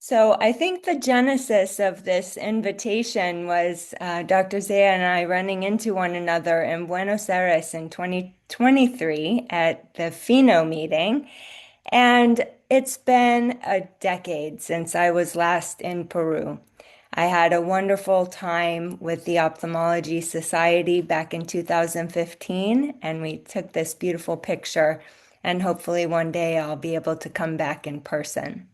So I think the genesis of this invitation was Dr. Zaya and I running into one another in Buenos Aires in 2023 at the FINO meeting. And it's been a decade since I was last in Peru. I had a wonderful time with the Ophthalmology Society back in 2015, and we took this beautiful picture. And hopefully one day I'll be able to come back in person.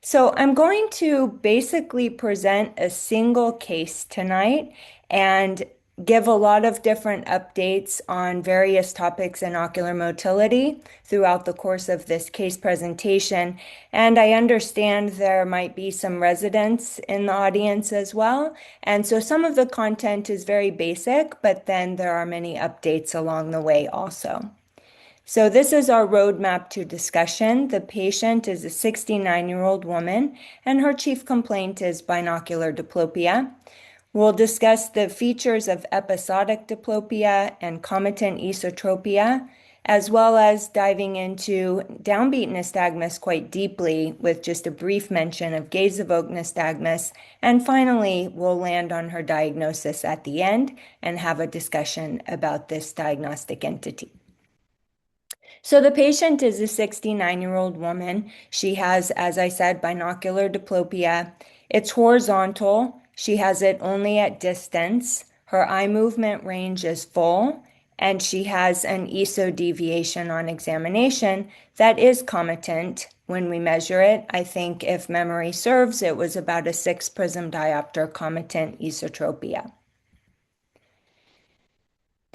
So I'm going to basically present a single case tonight and give a lot of different updates on various topics in ocular motility throughout the course of this case presentation. And I understand there might be some residents in the audience as well. And so some of the content is very basic, but then there are many updates along the way also. So this is our roadmap to discussion. The patient is a 69-year-old woman, and her chief complaint is binocular diplopia. We'll discuss the features of episodic diplopia and comitant esotropia, as well as diving into downbeat nystagmus quite deeply with just a brief mention of gaze-evoked nystagmus. And finally, we'll land on her diagnosis at the end and have a discussion about this diagnostic entity. So the patient is a 69-year-old woman. She has, as I said, binocular diplopia. It's horizontal. She has it only at distance. Her eye movement range is full, and she has an ESO deviation on examination that is comitant when we measure it. I think if memory serves, it was about a 6 prism diopter comitant esotropia.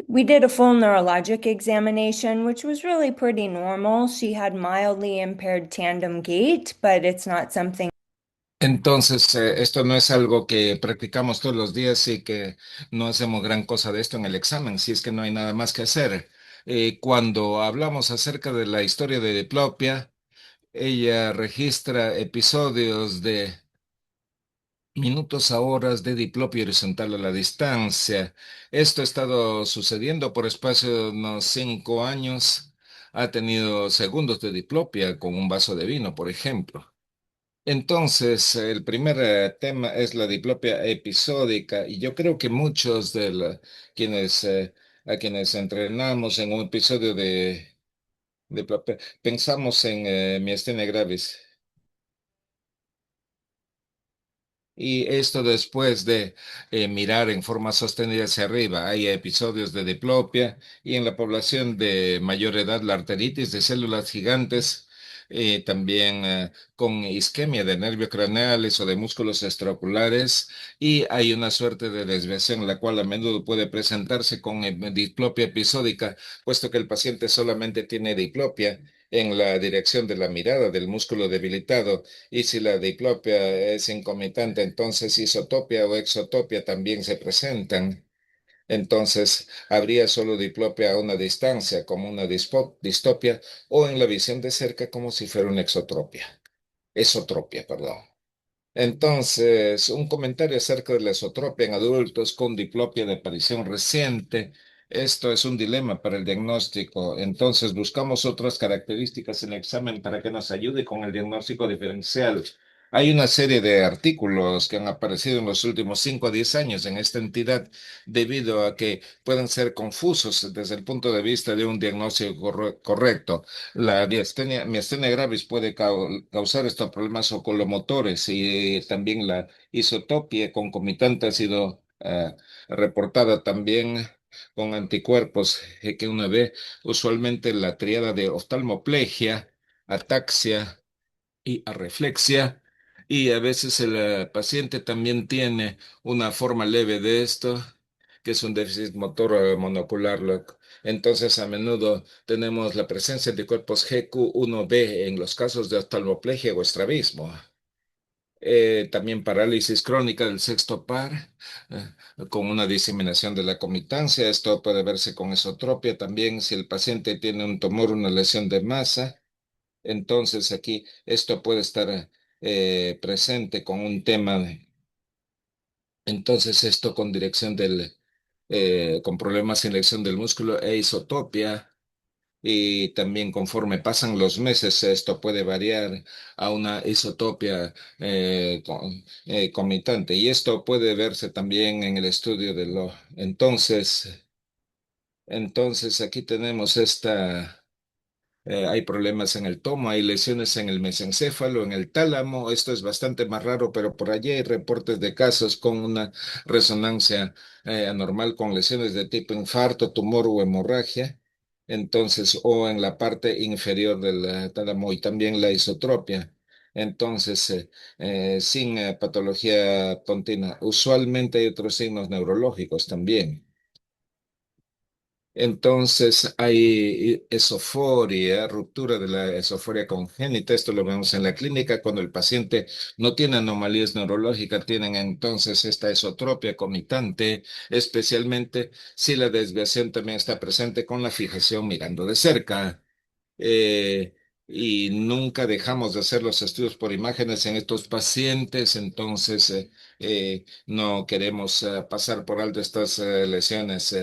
We did a full neurologic examination, which was really pretty normal. She had mildly impaired tandem gait, but it's not something. Entonces, esto no es algo que practicamos todos los días y que no hacemos gran cosa de esto en el examen, si es que no hay nada más que hacer. Cuando hablamos acerca de la historia de diplopia, ella registra episodios de minutos a horas de diplopia horizontal a la distancia. Esto ha estado sucediendo por espacio de unos 5 años. Ha tenido segundos de diplopia con un vaso de vino, por ejemplo. Entonces, el primer tema es la diplopia episódica y yo creo que muchos quienes a quienes entrenamos en un episodio de diplopia pensamos en miastenia gravis. Y esto después de mirar en forma sostenida hacia arriba. Hay episodios de diplopia y en la población de mayor edad la arteritis de células gigantes, también con isquemia de nervios craneales o de músculos extraoculares, y hay una suerte de desviación la cual a menudo puede presentarse con diplopia episódica, puesto que el paciente solamente tiene diplopia en la dirección de la mirada del músculo debilitado, y si la diplopia es incomitante, entonces isotopia o exotopia también se presentan. Entonces, habría solo diplopia a una distancia, como una distopia, o en la visión de cerca, como si fuera una esotropia, perdón. Entonces, un comentario acerca de la esotropia en adultos con diplopia de aparición reciente. Esto es un dilema para el diagnóstico. Entonces, buscamos otras características en el examen para que nos ayude con el diagnóstico diferencial. Hay una serie de artículos que han aparecido en los últimos 5 a 10 años en esta entidad debido a que pueden ser confusos desde el punto de vista de un diagnóstico correcto. La miastenia gravis puede causar estos problemas oculomotores, y también la isotopia concomitante ha sido reportada también con anticuerpos que uno ve usualmente la tríada de oftalmoplegia, ataxia y arreflexia. Y a veces el paciente también tiene una forma leve de esto, que es un déficit motor monocular. Entonces, a menudo tenemos la presencia de cuerpos GQ1B en los casos de oftalmoplegia o estrabismo. También parálisis crónica del sexto par, con una diseminación de la comitancia. Esto puede verse con esotropia también si el paciente tiene un tumor, una lesión de masa. Entonces aquí esto puede estar presente con un tema entonces esto con con problemas en elección del músculo e isotopia. y también conforme pasan los meses esto puede variar a una isotopia comitante y esto puede verse también en el estudio de lo. Entonces aquí tenemos esta. Hay problemas en el tomo, hay lesiones en el mesencéfalo, en el tálamo. Esto es bastante más raro, pero por allí hay reportes de casos con una resonancia anormal con lesiones de tipo infarto, tumor o hemorragia. Entonces, o en la parte inferior del tálamo y también la isotropia. Entonces, sin patología continua. Usualmente hay otros signos neurológicos también. Entonces hay esoforia, ruptura de la esoforia congénita. Esto lo vemos en la clínica cuando el paciente no tiene anomalías neurológicas, tienen entonces esta esotropia comitante, especialmente si la desviación también está presente con la fijación mirando de cerca eh, y nunca dejamos de hacer los estudios por imágenes en estos pacientes, entonces no queremos pasar por alto estas lesiones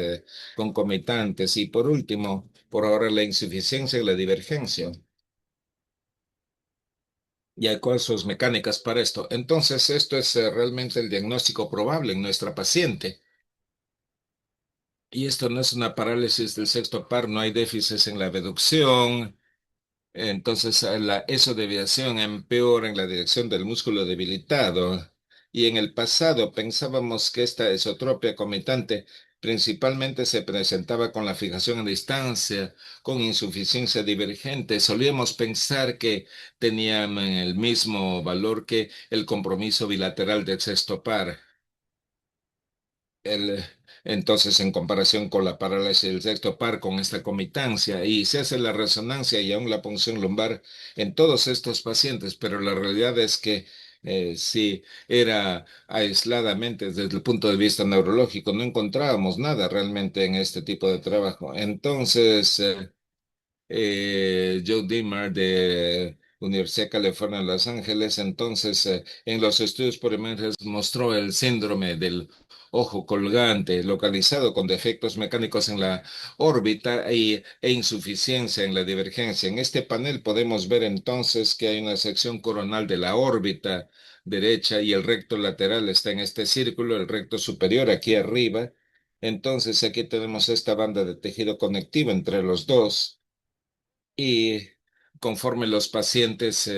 concomitantes. Y por último, por ahora la insuficiencia y la divergencia. Y hay cosas mecánicas para esto. Entonces, esto es realmente el diagnóstico probable en nuestra paciente. Y esto no es una parálisis del sexto par, no hay déficits en la abducción. Entonces, la esodesviación empeora en la dirección del músculo debilitado. Y en el pasado pensábamos que esta esotropia comitante principalmente se presentaba con la fijación a distancia, con insuficiencia divergente. Solíamos pensar que tenían el mismo valor que el compromiso bilateral del sexto par. El, entonces, en comparación con la parálisis del sexto par, con esta comitancia, y se hace la resonancia y aún la punción lumbar en todos estos pacientes, pero la realidad es que si era aisladamente desde el punto de vista neurológico, no encontrábamos nada realmente en este tipo de trabajo. Entonces, Joe Dimar de Universidad de California en Los Ángeles. Entonces, en los estudios por imágenes mostró el síndrome del ojo colgante localizado con defectos mecánicos en la órbita e insuficiencia en la divergencia. En este panel podemos ver entonces que hay una sección coronal de la órbita derecha y el recto lateral está en este círculo, el recto superior aquí arriba. Entonces, aquí tenemos esta banda de tejido conectivo entre los dos. Y conforme los pacientes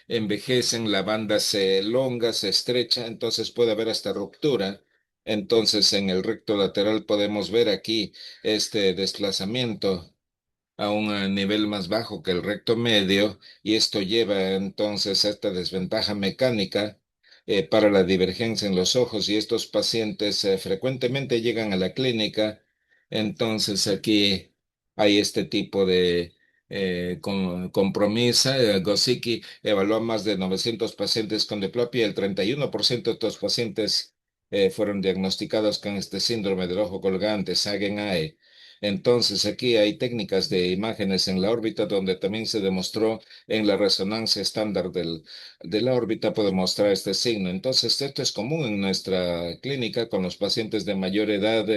envejecen, la banda se elonga, se estrecha, entonces puede haber hasta ruptura. Entonces, en el recto lateral podemos ver aquí este desplazamiento a un nivel más bajo que el recto medio y esto lleva entonces a esta desventaja mecánica para la divergencia en los ojos y estos pacientes frecuentemente llegan a la clínica. Entonces aquí hay este tipo de compromiso. Gosicki evaluó más de 900 pacientes con diplopia y el 31% de estos pacientes fueron diagnosticados con este síndrome del ojo colgante, SAGEN-AE. Entonces, aquí hay técnicas de imágenes en la órbita donde también se demostró en la resonancia estándar de la órbita puede mostrar este signo. Entonces, esto es común en nuestra clínica con los pacientes de mayor edad.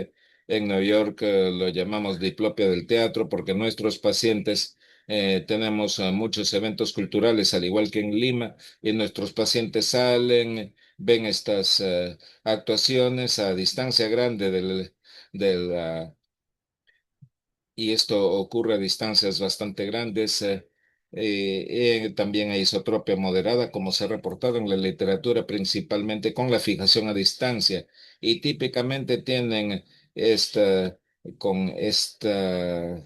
En Nueva York lo llamamos diplopia del teatro porque nuestros pacientes tenemos muchos eventos culturales, al igual que en Lima, y nuestros pacientes salen, ven estas actuaciones a distancia grande del y esto ocurre a distancias bastante grandes. También hay isotropia moderada, como se ha reportado en la literatura, principalmente con la fijación a distancia. Y típicamente tienen esta, con esta,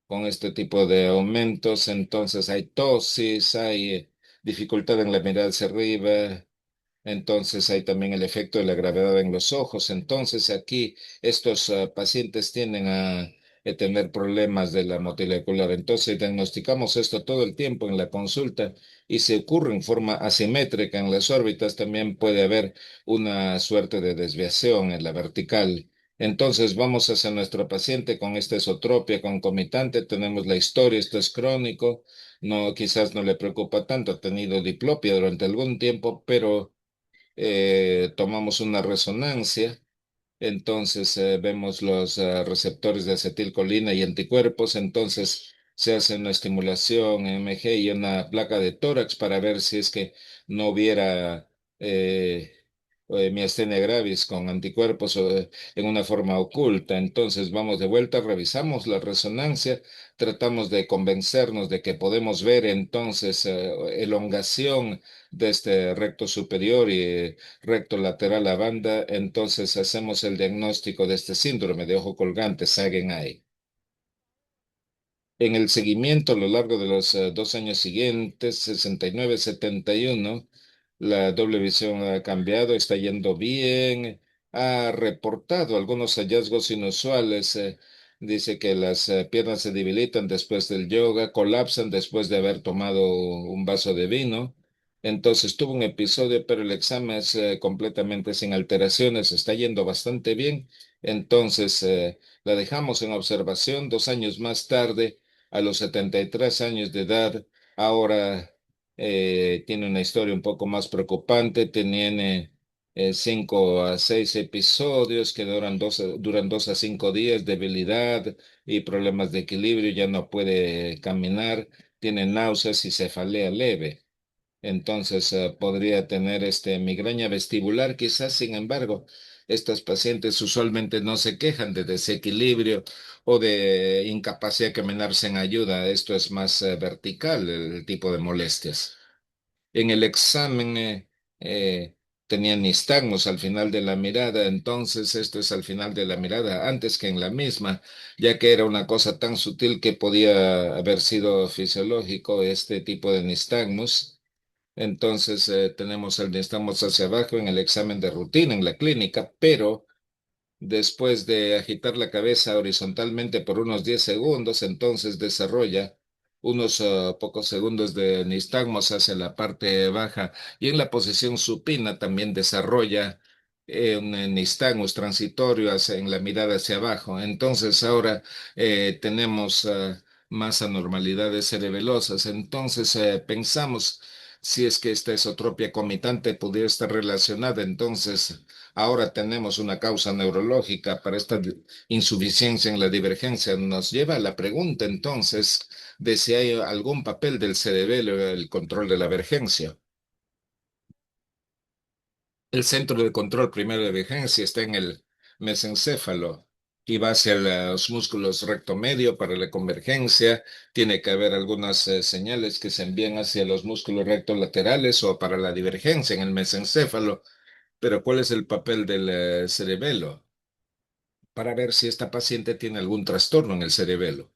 con este tipo de aumentos, entonces hay tosis, hay dificultad en la mirada hacia arriba, entonces hay también el efecto de la gravedad en los ojos. Entonces aquí estos pacientes tienden a tener problemas de la motilacular. Entonces diagnosticamos esto todo el tiempo en la consulta y si ocurre en forma asimétrica en las órbitas, también puede haber una suerte de desviación en la vertical. Entonces vamos hacia nuestro paciente con esta esotropia concomitante. Tenemos la historia, esto es crónico. No, quizás no le preocupa tanto, ha tenido diplopia durante algún tiempo, pero tomamos una resonancia Entonces vemos los receptores de acetilcolina y anticuerpos. Entonces se hace una estimulación MG y una placa de tórax para ver si es que no hubiera eh, miastenia gravis con anticuerpos en una forma oculta. Entonces vamos de vuelta, revisamos la resonancia, tratamos de convencernos de que podemos ver entonces elongación de este recto superior y recto lateral a banda. Entonces hacemos el diagnóstico de este síndrome de ojo colgante, Sagan-Eye. En el seguimiento a lo largo de los 2 años siguientes, 69, 71, la doble visión ha cambiado, está yendo bien, ha reportado algunos hallazgos inusuales. Dice que las piernas se debilitan después del yoga, colapsan después de haber tomado un vaso de vino. Entonces tuvo un episodio, pero el examen es completamente sin alteraciones, está yendo bastante bien. Entonces la dejamos en observación 2 años más tarde a los 73 años de edad. Ahora tiene una historia un poco más preocupante. Tiene 5 a 6 episodios que duran 2 a 5 días, debilidad y problemas de equilibrio. Ya no puede caminar, tiene náuseas y cefalea leve. Entonces, podría tener migraña vestibular, quizás, sin embargo, estos pacientes usualmente no se quejan de desequilibrio o de incapacidad de caminar sin ayuda. Esto es más vertical, el tipo de molestias. En el examen tenían nistagmos al final de la mirada, entonces esto es al final de la mirada, antes que en la misma, ya que era una cosa tan sutil que podía haber sido fisiológico este tipo de nistagmos. Entonces estamos hacia abajo en el examen de rutina en la clínica, pero después de agitar la cabeza horizontalmente por unos 10 segundos, entonces desarrolla unos pocos segundos de nistagmos hacia la parte baja y en la posición supina también desarrolla un nistagmus transitorio en la mirada hacia abajo. Entonces ahora tenemos más anormalidades cerebelosas. Entonces pensamos si es que esta esotropia comitante pudiera estar relacionada. Entonces ahora tenemos una causa neurológica para esta insuficiencia en la divergencia. Nos lleva a la pregunta entonces de si hay algún papel del cerebelo en el control de la vergencia. El centro de control primero de vergencia está en el mesencéfalo y va hacia los músculos recto medio para la convergencia. Tiene que haber algunas señales que se envían hacia los músculos recto laterales o para la divergencia en el mesencéfalo. Pero ¿cuál es el papel del cerebelo? Para ver si esta paciente tiene algún trastorno en el cerebelo.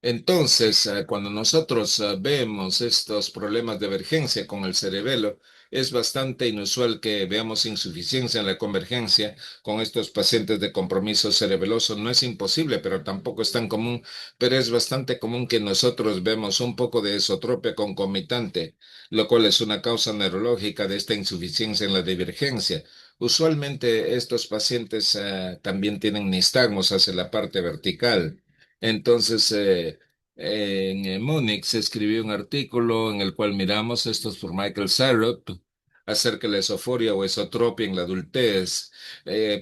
Entonces, cuando nosotros vemos estos problemas de emergencia con el cerebelo, es bastante inusual que veamos insuficiencia en la convergencia con estos pacientes de compromiso cerebeloso. No es imposible, pero tampoco es tan común, pero es bastante común que nosotros vemos un poco de esotropia concomitante, lo cual es una causa neurológica de esta insuficiencia en la divergencia. Usualmente estos pacientes también tienen nistagmos hacia la parte vertical. Entonces, en Múnich se escribió un artículo en el cual miramos, esto es por Michael Syrup, acerca de la esoforia o esotropia en la adultez,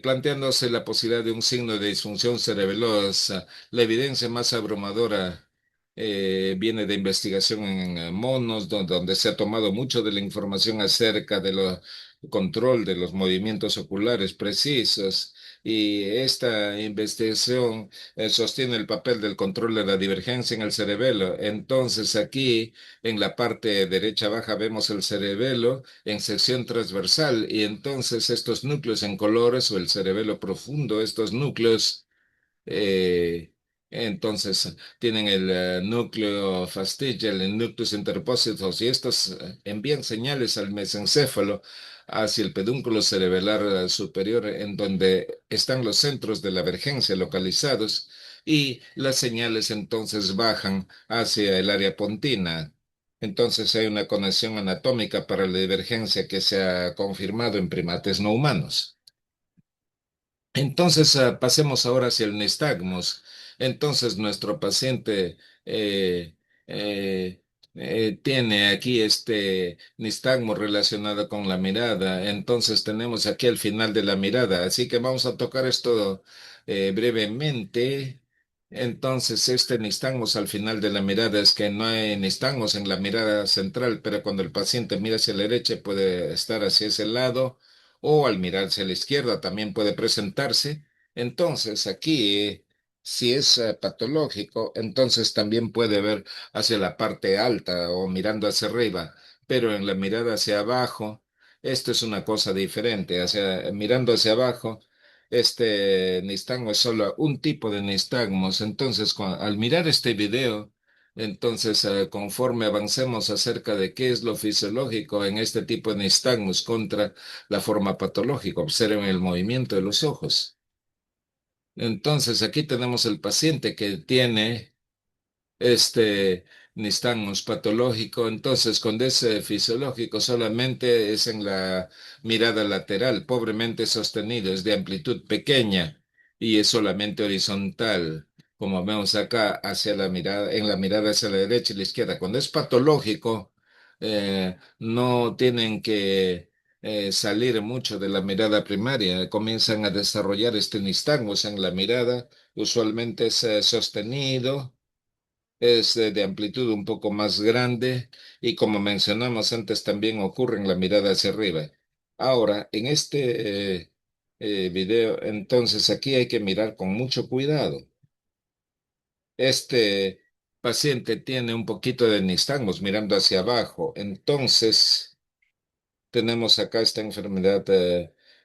planteándose la posibilidad de un signo de disfunción cerebelosa. La evidencia más abrumadora viene de investigación en monos, donde se ha tomado mucho de la información acerca del control de los movimientos oculares precisos. Y esta investigación sostiene el papel del control de la divergencia en el cerebelo. Entonces aquí en la parte derecha baja vemos el cerebelo en sección transversal y entonces estos núcleos en colores o el cerebelo profundo, estos núcleos eh, entonces tienen el núcleo fastigial, el nucleus interpositos, y estos envían señales al mesencéfalo hacia el pedúnculo cerebelar superior, en donde están los centros de la vergencia localizados, y las señales entonces bajan hacia el área pontina. Entonces hay una conexión anatómica para la divergencia que se ha confirmado en primates no humanos. Entonces, pasemos ahora hacia el nistagmus. Entonces, nuestro paciente eh, eh, tiene aquí este nistagmo relacionado con la mirada. Entonces tenemos aquí el final de la mirada. Así que vamos a tocar esto brevemente. Entonces, este nistagmos al final de la mirada es que no hay nistagmos en la mirada central, pero cuando el paciente mira hacia la derecha puede estar hacia ese lado o al mirar hacia la izquierda también puede presentarse. Entonces, aquí, si es patológico, entonces también puede haber hacia la parte alta o mirando hacia arriba, pero en la mirada hacia abajo, esto es una cosa diferente. Mirando hacia abajo, este nistagmo es solo un tipo de nistagmos. Entonces, al mirar este video, entonces, conforme avancemos acerca de qué es lo fisiológico en este tipo de nistagmos contra la forma patológica, observen el movimiento de los ojos. Entonces, aquí tenemos el paciente que tiene este nistagmus patológico. Entonces, cuando es fisiológico, solamente es en la mirada lateral, pobremente sostenido, es de amplitud pequeña y es solamente horizontal, como vemos acá, hacia la mirada, en la mirada hacia la derecha y la izquierda. Cuando es patológico, no tienen que salir mucho de la mirada primaria, comienzan a desarrollar este nistagmus en la mirada, usualmente es sostenido, es de amplitud un poco más grande y como mencionamos antes también ocurre en la mirada hacia arriba. Ahora, en este video, entonces aquí hay que mirar con mucho cuidado. Este paciente tiene un poquito de nistagmus mirando hacia abajo, entonces tenemos acá esta enfermedad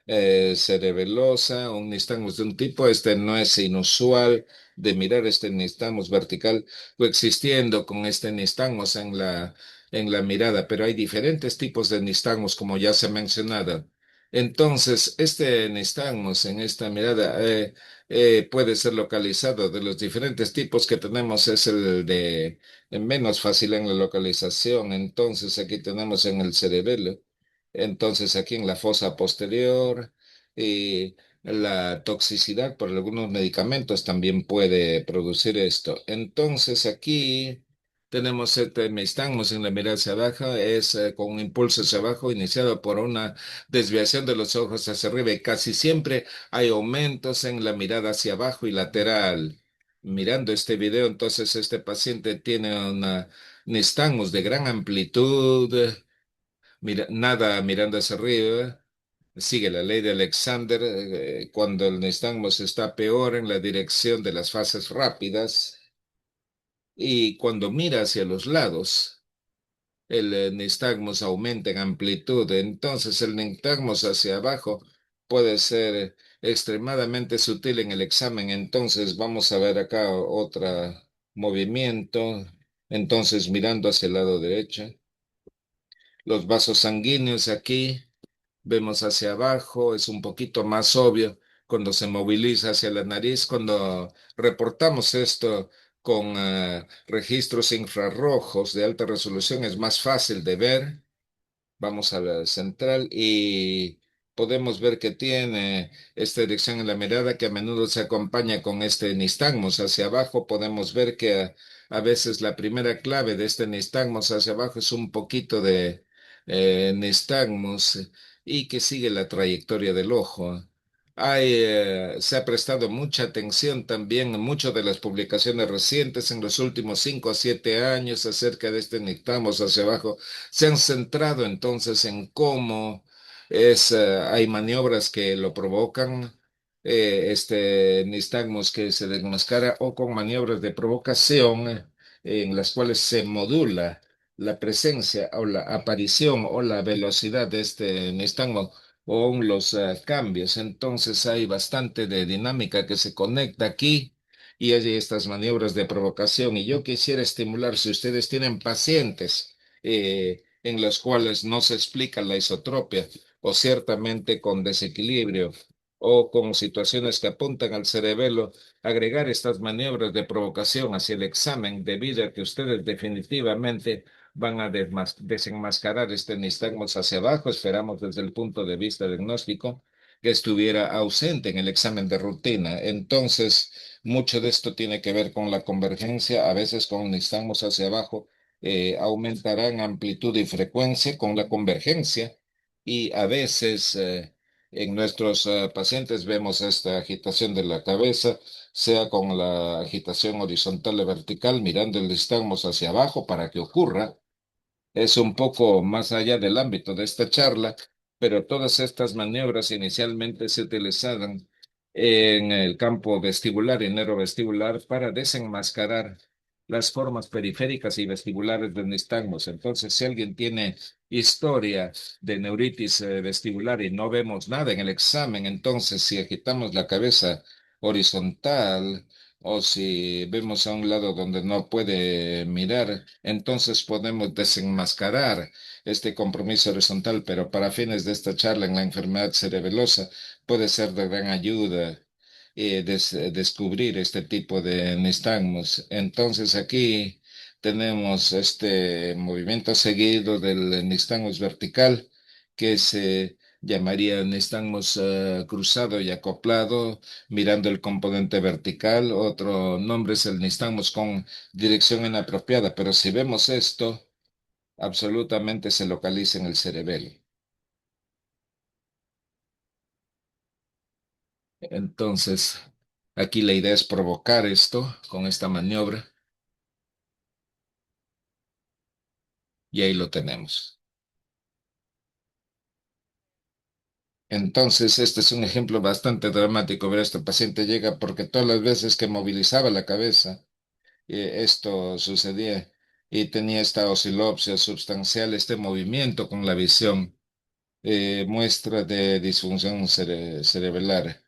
cerebelosa, un nistagmus de un tipo. Este no es inusual de mirar este nistagmus vertical coexistiendo con este nistagmus en la mirada, pero hay diferentes tipos de nistagmus, como ya se ha mencionado. Entonces, este nistagmus en esta mirada puede ser localizado. De los diferentes tipos que tenemos, es el de menos fácil en la localización. Entonces, aquí tenemos en el cerebelo, entonces, aquí en la fosa posterior, y la toxicidad por algunos medicamentos también puede producir esto. Entonces, aquí tenemos este nistagmus en la mirada hacia abajo, es con un impulso hacia abajo iniciado por una desviación de los ojos hacia arriba y casi siempre hay aumentos en la mirada hacia abajo y lateral. Mirando este video, entonces este paciente tiene una nistagmus de gran amplitud. Nada mirando hacia arriba, sigue la ley de Alexander, cuando el nistagmus está peor en la dirección de las fases rápidas y cuando mira hacia los lados, el nistagmus aumenta en amplitud. Entonces el nistagmus hacia abajo puede ser extremadamente sutil en el examen. Entonces vamos a ver acá otro movimiento. Entonces mirando hacia el lado derecho, los vasos sanguíneos aquí. Vemos hacia abajo, es un poquito más obvio cuando se moviliza hacia la nariz. Cuando reportamos esto con registros infrarrojos de alta resolución, es más fácil de ver. Vamos a la central y podemos ver que tiene esta dirección en la mirada que a menudo se acompaña con este nistagmus hacia abajo. Podemos ver que a veces la primera clave de este nistagmus hacia abajo es un poquito de nistagmus y que sigue la trayectoria del ojo. Se ha prestado mucha atención también en muchas de las publicaciones recientes en los últimos 5 a 7 años acerca de este nistagmus hacia abajo. Se han centrado entonces en cómo hay maniobras que lo provocan, este nistagmus que se desmascara, o con maniobras de provocación en las cuales se modula la presencia o la aparición o la velocidad de este nistagmo o los cambios. Entonces hay bastante de dinámica que se conecta aquí y hay estas maniobras de provocación. Y yo quisiera estimular, si ustedes tienen pacientes en los cuales no se explica la isotropia o ciertamente con desequilibrio o con situaciones que apuntan al cerebelo, agregar estas maniobras de provocación hacia el examen debido a que ustedes definitivamente van a desenmascarar este nistagmus hacia abajo. Esperamos desde el punto de vista diagnóstico que estuviera ausente en el examen de rutina. Entonces, mucho de esto tiene que ver con la convergencia, a veces con nistagmus hacia abajo aumentarán amplitud y frecuencia con la convergencia y a veces en nuestros pacientes vemos esta agitación de la cabeza, sea con la agitación horizontal o vertical, mirando el nistagmus hacia abajo para que ocurra. Es un poco más allá del ámbito de esta charla, pero todas estas maniobras inicialmente se utilizaron en el campo vestibular y neurovestibular para desenmascarar las formas periféricas y vestibulares del nistagmus. Entonces, si alguien tiene historia de neuritis vestibular y no vemos nada en el examen, entonces si agitamos la cabeza horizontal o si vemos a un lado donde no puede mirar, entonces podemos desenmascarar este compromiso horizontal, pero para fines de esta charla en la enfermedad cerebelosa puede ser de gran ayuda descubrir este tipo de nistagmus. Entonces aquí tenemos este movimiento seguido del nistagmus vertical que se llamaría nistagmus cruzado y acoplado mirando el componente vertical. Otro nombre es el nistagmus con dirección inapropiada, pero si vemos esto, absolutamente se localiza en el cerebelo. Entonces, aquí la idea es provocar esto con esta maniobra y ahí lo tenemos. Entonces, este es un ejemplo bastante dramático. Ver, este paciente llega porque todas las veces que movilizaba la cabeza, esto sucedía y tenía esta oscilopsia substancial, este movimiento con la visión, muestra de disfunción cerebelar.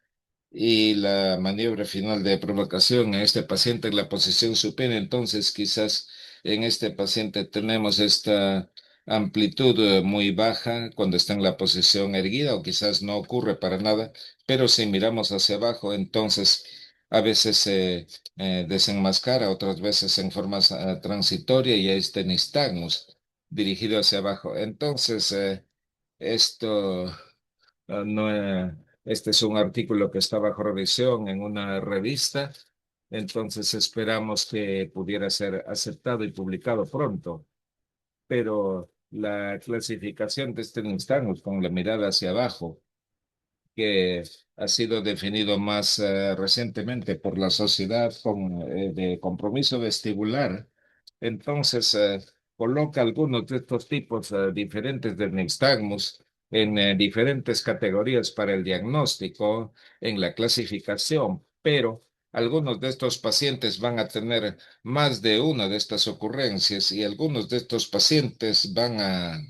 Y la maniobra final de provocación en este paciente en la posición supina. Entonces, quizás en este paciente tenemos esta amplitud muy baja cuando está en la posición erguida, o quizás no ocurre para nada, pero si miramos hacia abajo, entonces a veces se desenmascara, otras veces en forma transitoria y este nistagmus dirigido hacia abajo. Entonces, esto no, este es un artículo que está bajo revisión en una revista, entonces esperamos que pudiera ser aceptado y publicado pronto. Pero la clasificación de este nistagmus con la mirada hacia abajo que ha sido definido más recientemente por la Sociedad de Compromiso Vestibular. Entonces, coloca algunos de estos tipos diferentes de nixtagmus en diferentes categorías para el diagnóstico, en la clasificación, pero algunos de estos pacientes van a tener más de una de estas ocurrencias y algunos de estos pacientes van a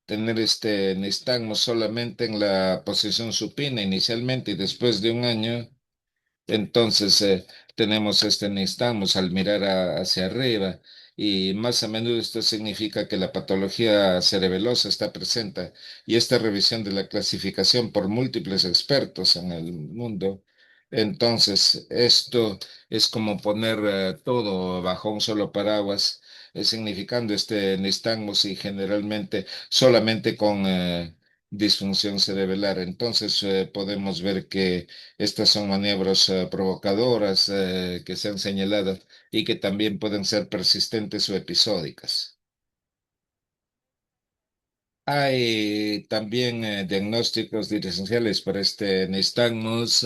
tener este nistagmus solamente en la posición supina inicialmente y después de un año, entonces tenemos este nistagmus al mirar hacia arriba y más a menudo esto significa que la patología cerebelosa está presente y esta revisión de la clasificación por múltiples expertos en el mundo. Entonces, esto es como poner todo bajo un solo paraguas, significando este nistagmus y generalmente solamente con disfunción cerebelar. Entonces, podemos ver que estas son maniobras provocadoras que se han señalado y que también pueden ser persistentes o episódicas. Hay también diagnósticos diferenciales para este nistagmus,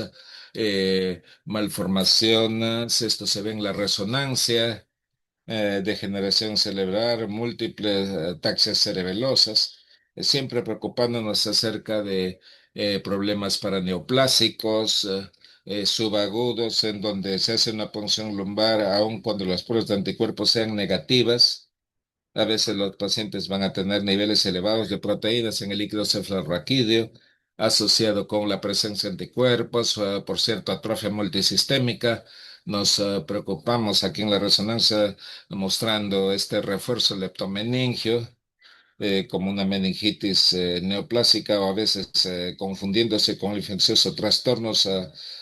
malformaciones, esto se ve en la resonancia, degeneración cerebral, múltiples ataxias cerebelosas, siempre preocupándonos acerca de problemas paraneoplásicos, subagudos, en donde se hace una punción lumbar, aun cuando las pruebas de anticuerpos sean negativas. A veces los pacientes van a tener niveles elevados de proteínas en el líquido cefalorraquídeo, asociado con la presencia de anticuerpos, por cierto, atrofia multisistémica. Nos preocupamos aquí en la resonancia mostrando este refuerzo leptomeningio como una meningitis neoplásica o a veces confundiéndose con el infeccioso trastornos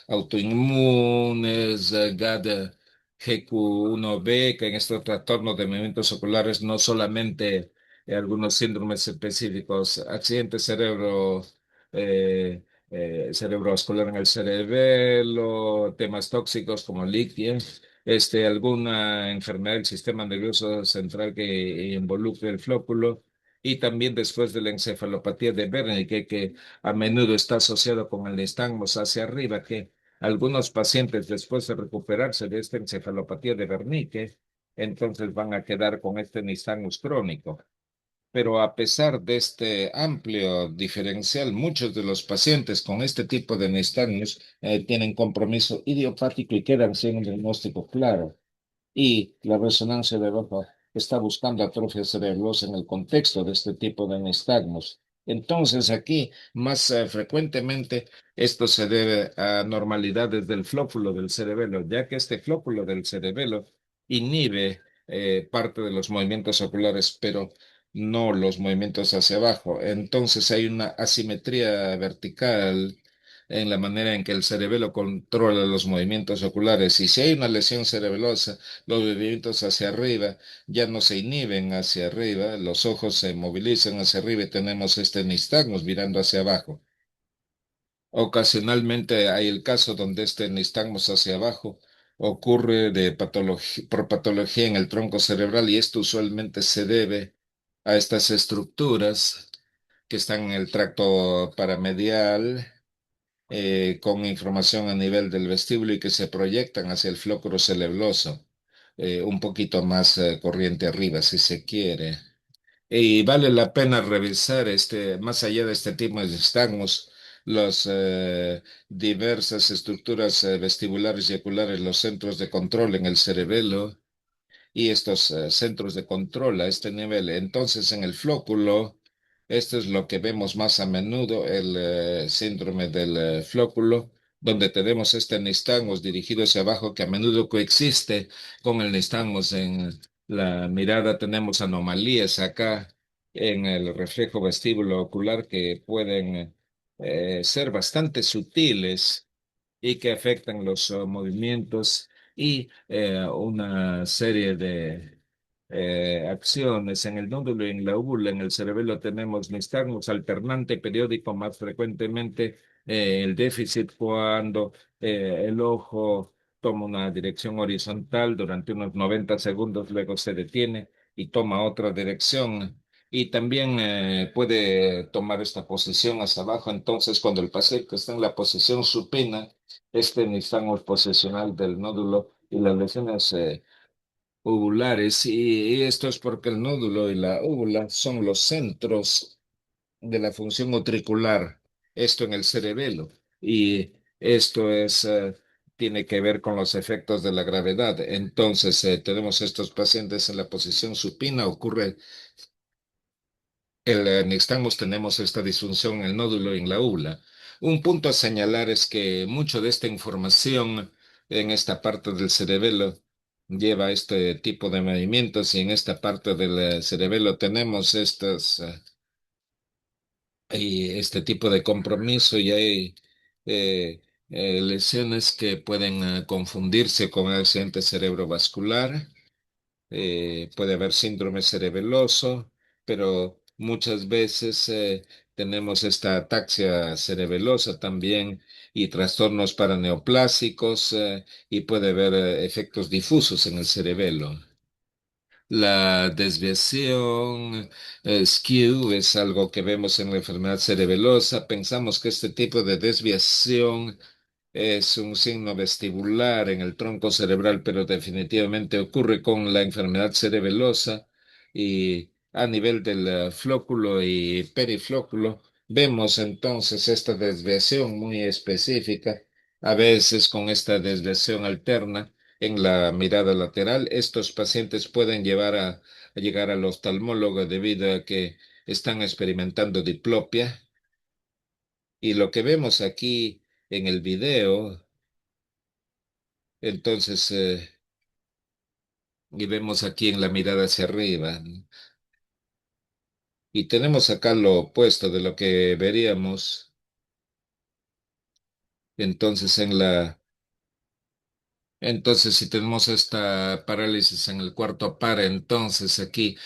autoinmunes, GAD-GQ1B, que en estos trastornos de movimientos oculares no solamente algunos síndromes específicos, accidentes cerebrovascular en el cerebelo, temas tóxicos como líquido. alguna enfermedad del sistema nervioso central que involucre el flóculo. Y también después de la encefalopatía de Wernicke, que a menudo está asociado con el nistagmus hacia arriba, que algunos pacientes después de recuperarse de esta encefalopatía de Wernicke, entonces van a quedar con este nistagmus crónico. Pero a pesar de este amplio diferencial, muchos de los pacientes con este tipo de nistagmus tienen compromiso idiopático y quedan sin un diagnóstico claro. Y la resonancia de bajo está buscando atrofia cerebrosa en el contexto de este tipo de nistagmus. Entonces, aquí más frecuentemente esto se debe a anormalidades del flóculo del cerebelo, ya que este flóculo del cerebelo inhibe parte de los movimientos oculares, pero no los movimientos hacia abajo. Entonces, hay una asimetría vertical en la manera en que el cerebelo controla los movimientos oculares. Y si hay una lesión cerebelosa, los movimientos hacia arriba ya no se inhiben hacia arriba, los ojos se movilizan hacia arriba y tenemos este nistagmus mirando hacia abajo. Ocasionalmente hay el caso donde este nistagmus hacia abajo ocurre por patología en el tronco cerebral y esto usualmente se debe a estas estructuras que están en el tracto paramedial con información a nivel del vestíbulo y que se proyectan hacia el flóculo cerebroso, un poquito más corriente arriba, si se quiere. Y vale la pena revisar más allá de este tipo de nistagmus, las diversas estructuras vestibulares y oculares, los centros de control en el cerebelo y estos centros de control a este nivel. Entonces, en el flóculo, esto es lo que vemos más a menudo, el síndrome del flóculo, donde tenemos este nistagmus dirigido hacia abajo que a menudo coexiste con el nistagmus en la mirada. Tenemos anomalías acá en el reflejo vestíbulo ocular que pueden ser bastante sutiles y que afectan los movimientos y una serie de acciones en el nódulo y en la úvula. En el cerebelo tenemos nistagmus alternante periódico más frecuentemente, el déficit cuando el ojo toma una dirección horizontal durante unos 90 segundos, luego se detiene y toma otra dirección. Y también puede tomar esta posición hacia abajo. Entonces, cuando el paciente está en la posición supina, este nistagmus posesional del nódulo y las lesiones uvulares, y esto es porque el nódulo y la úvula son los centros de la función utricular, esto en el cerebelo, y esto tiene que ver con los efectos de la gravedad. Entonces, tenemos estos pacientes en la posición supina, ocurre nistagmus, tenemos esta disfunción en el nódulo y en la úvula. Un punto a señalar es que mucho de esta información en esta parte del cerebelo lleva a este tipo de movimientos y en esta parte del cerebelo tenemos y este tipo de compromiso y hay eh, lesiones que pueden confundirse con accidente cerebrovascular. Puede haber síndrome cerebeloso, pero muchas veces tenemos esta ataxia cerebelosa también y trastornos paraneoplásicos y puede haber efectos difusos en el cerebelo. La desviación, skew, es algo que vemos en la enfermedad cerebelosa. Pensamos que este tipo de desviación es un signo vestibular en el tronco cerebral, pero definitivamente ocurre con la enfermedad cerebelosa y a nivel del flóculo y periflóculo vemos entonces esta desviación muy específica, a veces con esta desviación alterna en la mirada lateral. Estos pacientes pueden a llegar al oftalmólogo debido a que están experimentando diplopia y lo que vemos aquí en el video. Entonces, y vemos aquí en la mirada hacia arriba, ¿no? Y tenemos acá lo opuesto de lo que veríamos. Entonces, entonces si tenemos esta parálisis en el cuarto par, entonces aquí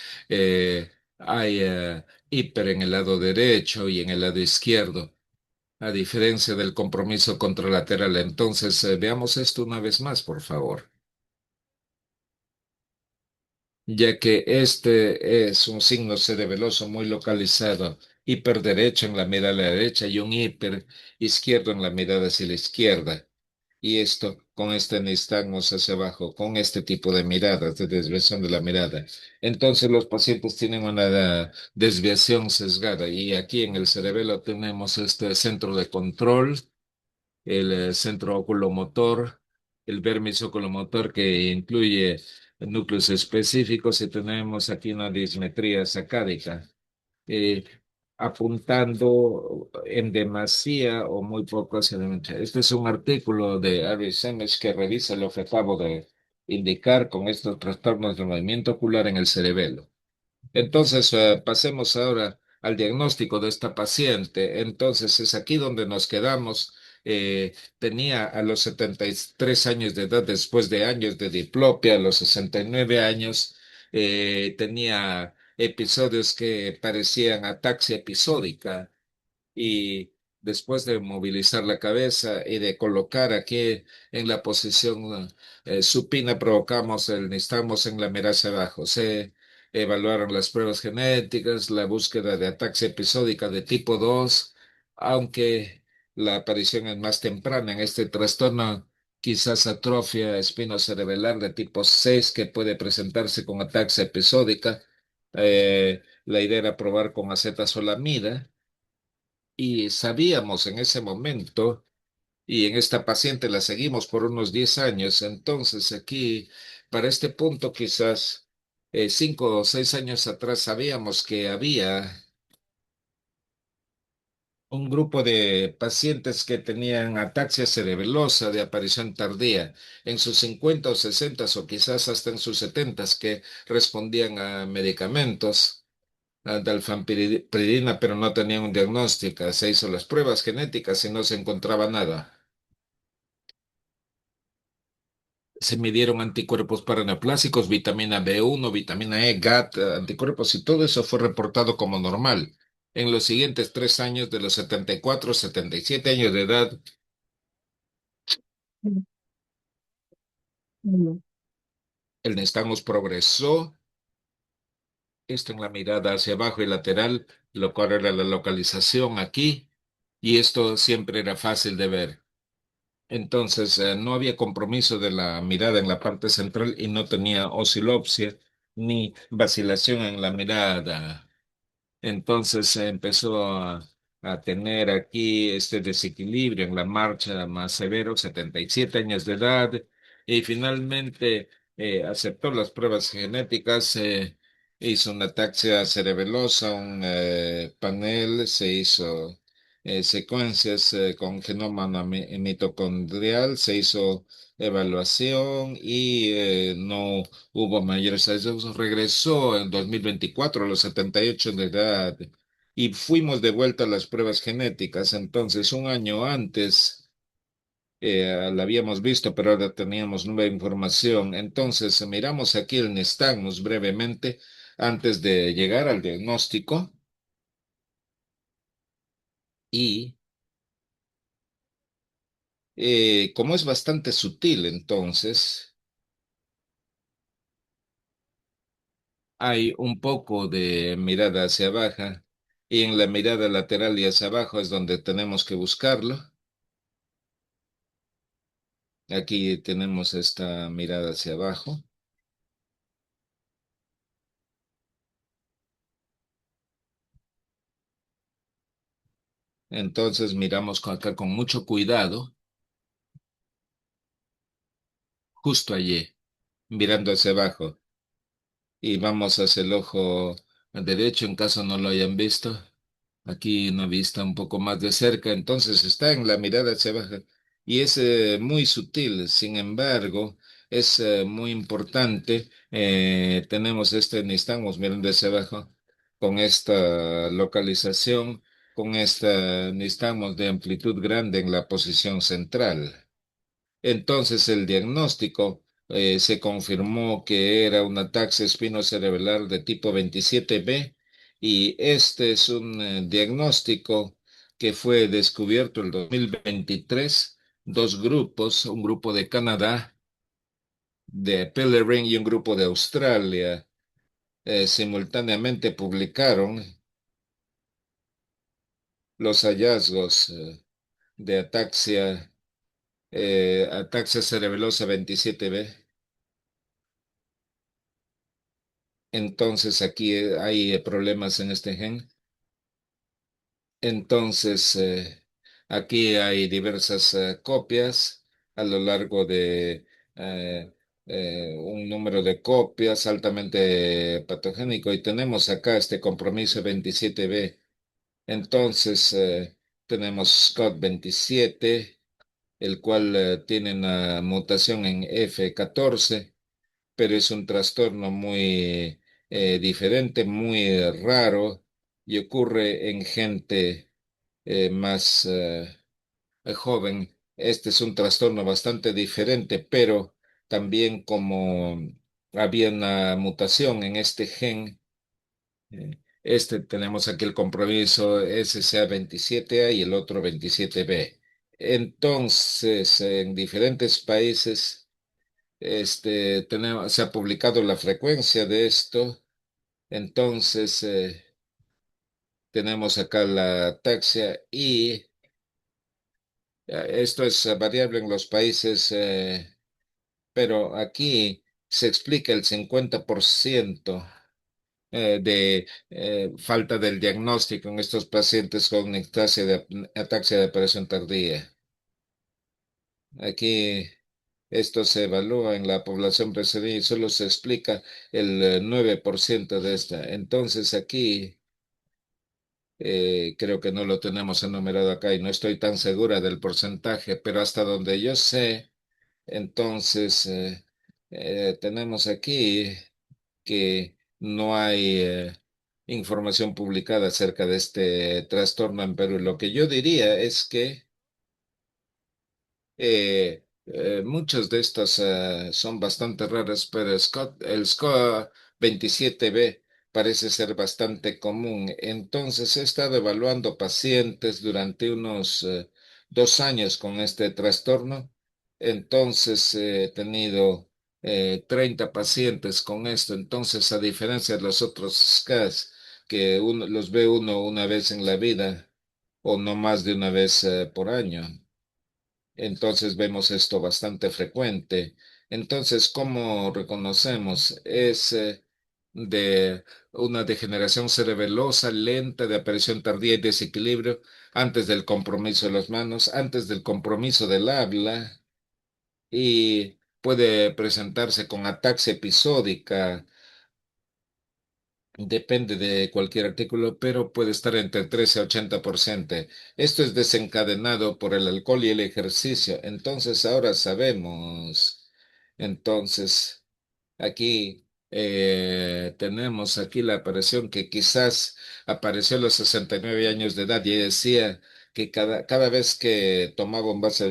hay hiper en el lado derecho y en el lado izquierdo, a diferencia del compromiso contralateral. Entonces, veamos esto una vez más, por favor. ya que este es un signo cerebeloso muy localizado, hiperderecho en la mirada derecha y un hiper izquierdo en la mirada hacia la izquierda. Y esto con este nistagmus hacia abajo, con este tipo de miradas, de desviación de la mirada. Entonces los pacientes tienen una desviación sesgada y aquí en el cerebelo tenemos este centro de control, el centro oculomotor, el vértice oculomotor que incluye núcleos específicos y tenemos aquí una dismetría sacádica. eh, Apuntando en demasía o muy poco hacia la derecha. Este es un artículo de Ari Semes que revisa lo que acabo de indicar con estos trastornos del movimiento ocular en el cerebelo. Entonces, pasemos ahora al diagnóstico de esta paciente. Entonces, es aquí donde nos quedamos. Tenía a los 73 años de edad, después de años de diplopia, a los 69 años, tenía episodios que parecían ataxia episódica y después de movilizar la cabeza y de colocar aquí en la posición supina, provocamos el nistagmus en la mirada hacia abajo. Se evaluaron las pruebas genéticas, la búsqueda de ataxia episódica de tipo 2, aunque la aparición es más temprana en este trastorno. Quizás atrofia espinocerebelar de tipo 6 que puede presentarse con ataxia episódica. La idea era probar con acetazolamida y sabíamos en ese momento, y en esta paciente la seguimos por unos 10 años, entonces aquí, para este punto, quizás 5 o 6 años atrás, sabíamos que había un grupo de pacientes que tenían ataxia cerebelosa de aparición tardía en sus 50 o 60 o quizás hasta en sus 70 que respondían a medicamentos de alfampridina, pero no tenían un diagnóstico. Se hizo las pruebas genéticas y no se encontraba nada. Se midieron anticuerpos paraneoplásicos, vitamina B1, vitamina E, GAT, anticuerpos y todo eso fue reportado como normal. En los siguientes 3 años, de los 74, 77 años de edad, el nistagmus progresó, esto en la mirada hacia abajo y lateral, lo cual era la localización aquí, y esto siempre era fácil de ver. Entonces, no había compromiso de la mirada en la parte central y no tenía oscilopsia ni vacilación en la mirada. Entonces se empezó a tener aquí este desequilibrio en la marcha más severo, 77 años de edad, y finalmente aceptó las pruebas genéticas, hizo una ataxia cerebelosa, un panel, se hizo secuencias con genoma mitocondrial, se hizo evaluación y no hubo mayores hallazgos. Regresó en 2024 a los 78 de edad y fuimos de vuelta a las pruebas genéticas. Entonces, un año antes la habíamos visto, pero ahora teníamos nueva información. Entonces, miramos aquí el nistagmus brevemente antes de llegar al diagnóstico y como es bastante sutil, entonces hay un poco de mirada hacia abajo y en la mirada lateral y hacia abajo es donde tenemos que buscarlo. Aquí tenemos esta mirada hacia abajo. Entonces miramos acá con mucho cuidado, justo allí, mirando hacia abajo. Y vamos hacia el ojo derecho en caso no lo hayan visto. Aquí una vista un poco más de cerca, entonces está en la mirada hacia abajo y es muy sutil, sin embargo, es muy importante. Tenemos este, estamos mirando hacia abajo con esta localización, con esta, necesitamos de amplitud grande en la posición central. Entonces el diagnóstico se confirmó que era un ataque espinocerebral de tipo 27B y este es un diagnóstico que fue descubierto en 2023, dos grupos, un grupo de Canadá, de Pellerin y un grupo de Australia. simultáneamente publicaron los hallazgos de ataxia cerebelosa 27B. Entonces aquí hay problemas en este gen. Entonces aquí hay diversas copias a lo largo de eh, un número de copias altamente patogénico y tenemos acá este compromiso 27B. Entonces tenemos Scott 27, el cual tiene una mutación en F14, pero es un trastorno muy diferente, muy raro y ocurre en gente más joven. Este es un trastorno bastante diferente, pero también como había una mutación en este gen, este tenemos aquí el compromiso SCA27A y el otro 27B. Entonces, en diferentes países, se ha publicado la frecuencia de esto. Entonces, tenemos acá la ataxia y esto es variable en los países, pero aquí se explica el 50% de falta del diagnóstico en estos pacientes con ataxia de aparición tardía. Aquí esto se evalúa en la población precedente y solo se explica el 9% de esta. Entonces aquí creo que no lo tenemos enumerado acá y no estoy tan segura del porcentaje, pero hasta donde yo sé, entonces tenemos aquí que no hay información publicada acerca de este trastorno en Perú. Lo que yo diría es que muchos de estos son bastante raros, pero el SCOA 27B parece ser bastante común. Entonces he estado evaluando pacientes durante unos 2 años con este trastorno. Entonces he tenido 30 pacientes con esto. Entonces, a diferencia de los otros SCAs, que uno, los ve uno una vez en la vida o no más de una vez por año. Entonces vemos esto bastante frecuente. Entonces, ¿cómo reconocemos? Es de una degeneración cerebelosa lenta de aparición tardía y desequilibrio antes del compromiso de las manos, antes del compromiso del habla y puede presentarse con ataxia episódica. Depende de cualquier artículo, pero puede estar entre 13 a 80%. Esto es desencadenado por el alcohol y el ejercicio. Entonces, ahora sabemos. Entonces, aquí tenemos aquí la aparición que quizás apareció a los 69 años de edad y ella decía que cada vez que tomaba un vaso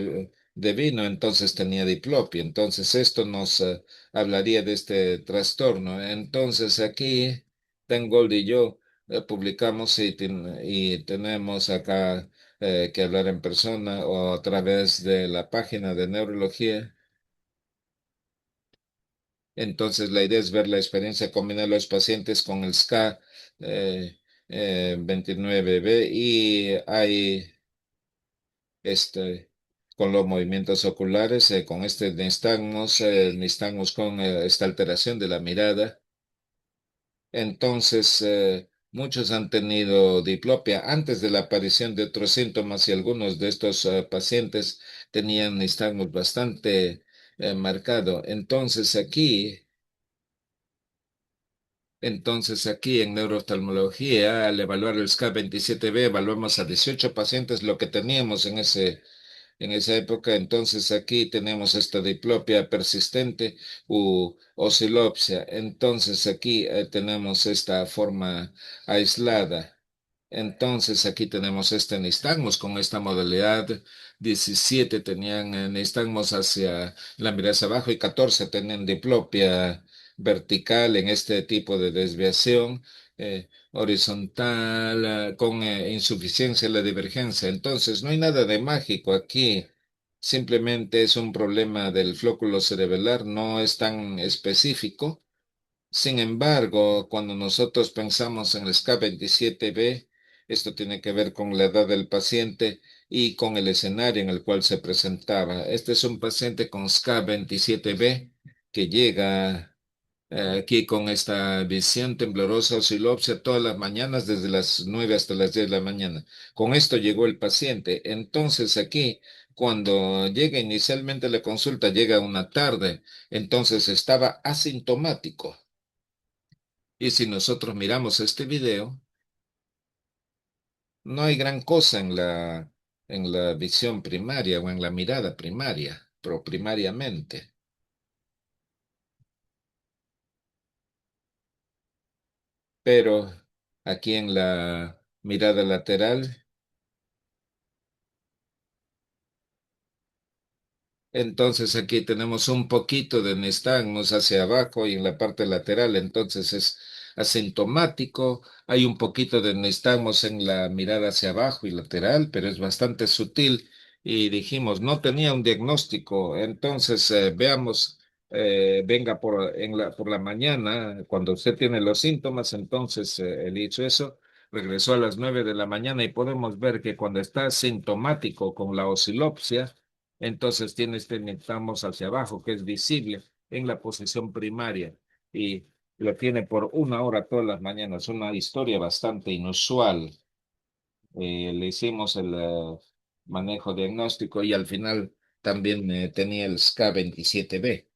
de vino, entonces tenía diplopia. Entonces, esto nos hablaría de este trastorno. Entonces, aquí Gold y yo publicamos y tenemos acá que hablar en persona o a través de la página de neurología. Entonces, la idea es ver la experiencia, combinar los pacientes con el SCA eh, 29B y hay con los movimientos oculares, con este nistagmus con esta alteración de la mirada. Entonces, muchos han tenido diplopia antes de la aparición de otros síntomas y algunos de estos pacientes tenían nistagmus bastante marcado. Entonces aquí en neurooftalmología, al evaluar el SCA27B, evaluamos a 18 pacientes, lo que teníamos en esa época. Entonces aquí tenemos esta diplopia persistente u oscilopsia. Entonces aquí tenemos esta forma aislada. Entonces aquí tenemos este nistagmus con esta modalidad. 17 tenían nistagmus hacia la mirada hacia abajo y 14 tenían diplopia vertical en este tipo de desviación horizontal con insuficiencia en la divergencia. Entonces no hay nada de mágico aquí. Simplemente es un problema del flóculo cerebelar, no es tan específico. Sin embargo, cuando nosotros pensamos en el SCA27B, esto tiene que ver con la edad del paciente y con el escenario en el cual se presentaba. Este es un paciente con SCA27B que llega aquí con esta visión temblorosa oscilopsia todas las mañanas desde las 9 hasta las 10 de la mañana. Con esto llegó el paciente. Entonces aquí, cuando llega inicialmente la consulta, llega una tarde, entonces estaba asintomático. Y si nosotros miramos este video, no hay gran cosa en la visión primaria o en la mirada primaria, pero primariamente. Pero aquí en la mirada lateral, entonces aquí tenemos un poquito de nistagmus hacia abajo y en la parte lateral, entonces es asintomático. Hay un poquito de nistagmus en la mirada hacia abajo y lateral, pero es bastante sutil. Y dijimos, no tenía un diagnóstico. Entonces veamos, venga por la mañana, cuando usted tiene los síntomas, entonces él hizo eso. Regresó a las 9 de la mañana y podemos ver que cuando está sintomático con la oscilopsia, entonces tiene este nistagmus hacia abajo, que es visible en la posición primaria y lo tiene por una hora todas las mañanas. Una historia bastante inusual. Le hicimos el manejo diagnóstico y al final también tenía el SCA27B.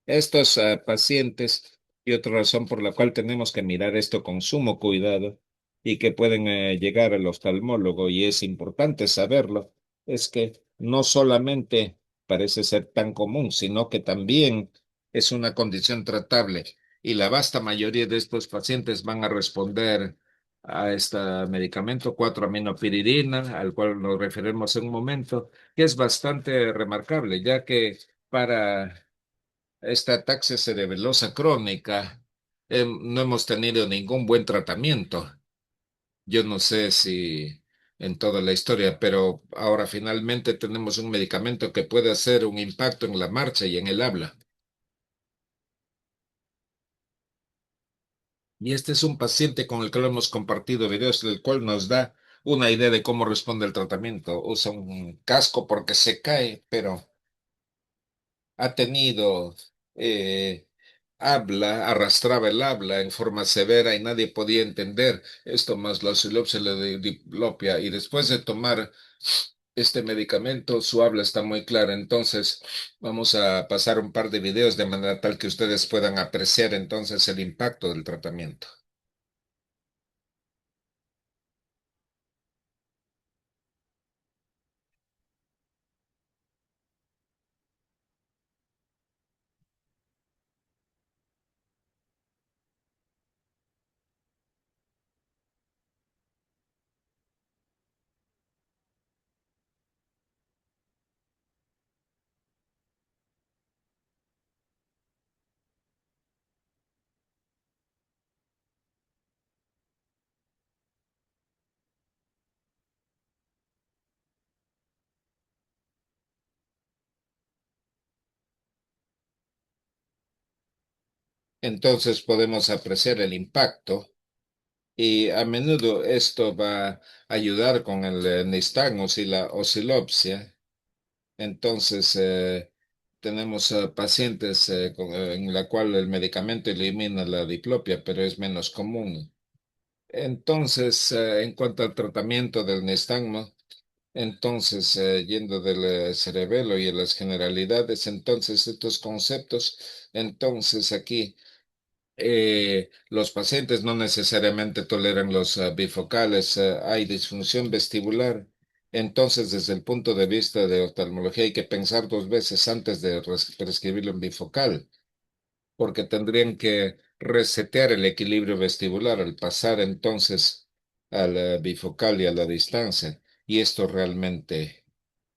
Estos pacientes, y otra razón por la cual tenemos que mirar esto con sumo cuidado y que pueden llegar al oftalmólogo, y es importante saberlo, es que no solamente parece ser tan común, sino que también es una condición tratable. Y la vasta mayoría de estos pacientes van a responder a este medicamento 4-aminopiridina, al cual nos referiremos en un momento, que es bastante remarcable, ya que para esta ataxia cerebelosa crónica, no hemos tenido ningún buen tratamiento. Yo no sé si en toda la historia, pero ahora finalmente tenemos un medicamento que puede hacer un impacto en la marcha y en el habla. Y este es un paciente con el que lo hemos compartido videos, el cual nos da una idea de cómo responde el tratamiento. Usa un casco porque se cae, pero ha tenido habla, arrastraba el habla en forma severa y nadie podía entender esto, más la oscilopsia y la diplopia. Y después de tomar este medicamento, su habla está muy clara. Entonces, vamos a pasar un par de videos de manera tal que ustedes puedan apreciar entonces el impacto del tratamiento. Entonces podemos apreciar el impacto y a menudo esto va a ayudar con el nistagmus y la oscilopsia. Entonces, tenemos pacientes en la cual el medicamento elimina la diplopia, pero es menos común. Entonces, en cuanto al tratamiento del nistagmo, entonces, yendo del cerebelo y a las generalidades, entonces estos conceptos, entonces aquí los pacientes no necesariamente toleran los bifocales, hay disfunción vestibular. Entonces, desde el punto de vista de oftalmología, hay que pensar dos veces antes de prescribirlo en bifocal, porque tendrían que resetear el equilibrio vestibular al pasar entonces al bifocal y a la distancia. Y esto realmente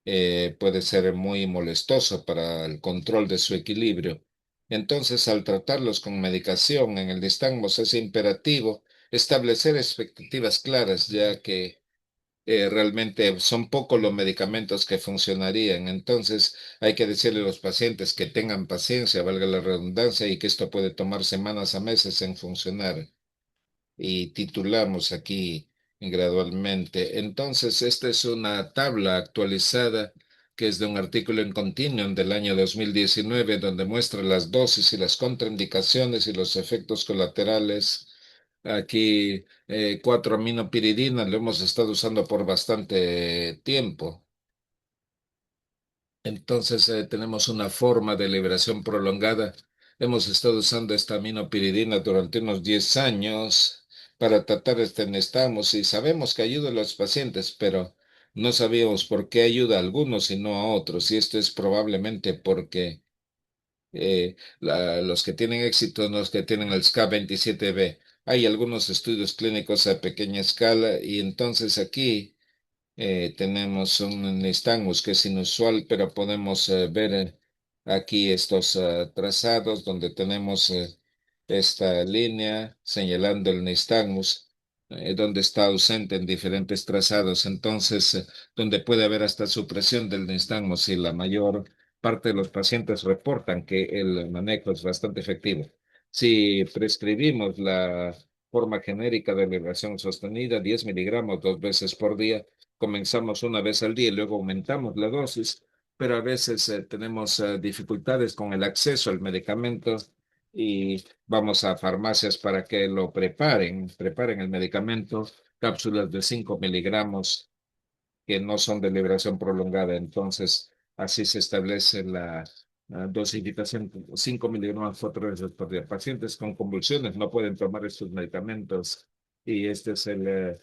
puede ser muy molestoso para el control de su equilibrio. Entonces, al tratarlos con medicación en el nistagmus es imperativo establecer expectativas claras, ya que realmente son pocos los medicamentos que funcionarían. Entonces, hay que decirle a los pacientes que tengan paciencia, valga la redundancia, y que esto puede tomar semanas a meses en funcionar. Y titulamos aquí gradualmente. Entonces, esta es una tabla actualizada que es de un artículo en Continuum del año 2019, donde muestra las dosis y las contraindicaciones y los efectos colaterales. Aquí, 4-aminopiridina lo hemos estado usando por bastante tiempo. Entonces, tenemos una forma de liberación prolongada. Hemos estado usando esta aminopiridina durante unos 10 años para tratar este nistagmus y sabemos que ayuda a los pacientes, pero no sabíamos por qué ayuda a algunos y no a otros. Y esto es probablemente porque los que tienen éxito son los que tienen el SCA27B. Hay algunos estudios clínicos a pequeña escala y entonces aquí tenemos un nistagmus que es inusual, pero podemos ver aquí estos trazados donde tenemos esta línea señalando el nistagmus, donde está ausente en diferentes trazados. Entonces, donde puede haber hasta supresión del nistagmus y la mayor parte de los pacientes reportan que el manejo es bastante efectivo. Si prescribimos la forma genérica de liberación sostenida, 10 miligramos 2 veces por día, comenzamos una vez al día y luego aumentamos la dosis, pero a veces tenemos dificultades con el acceso al medicamento y vamos a farmacias para que lo preparen el medicamento, cápsulas de 5 miligramos que no son de liberación prolongada. Entonces, así se establece la dosificación, 5 miligramos 4 veces por día. Pacientes con convulsiones no pueden tomar estos medicamentos y este es el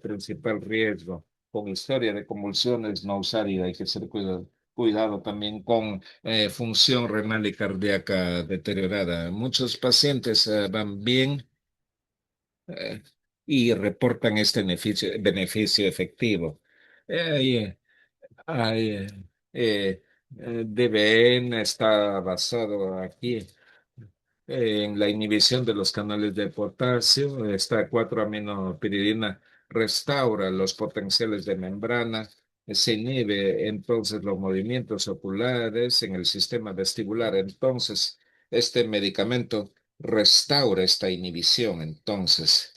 principal riesgo. Con historia de convulsiones, no usar y hay que ser cuidado también con función renal y cardíaca deteriorada. Muchos pacientes van bien eh, y reportan este beneficio efectivo. Eh, hay, DBN está basado aquí en la inhibición de los canales de potasio. Esta 4-aminopiridina restaura los potenciales de membrana, se inhibe entonces los movimientos oculares en el sistema vestibular. Entonces, este medicamento restaura esta inhibición. Entonces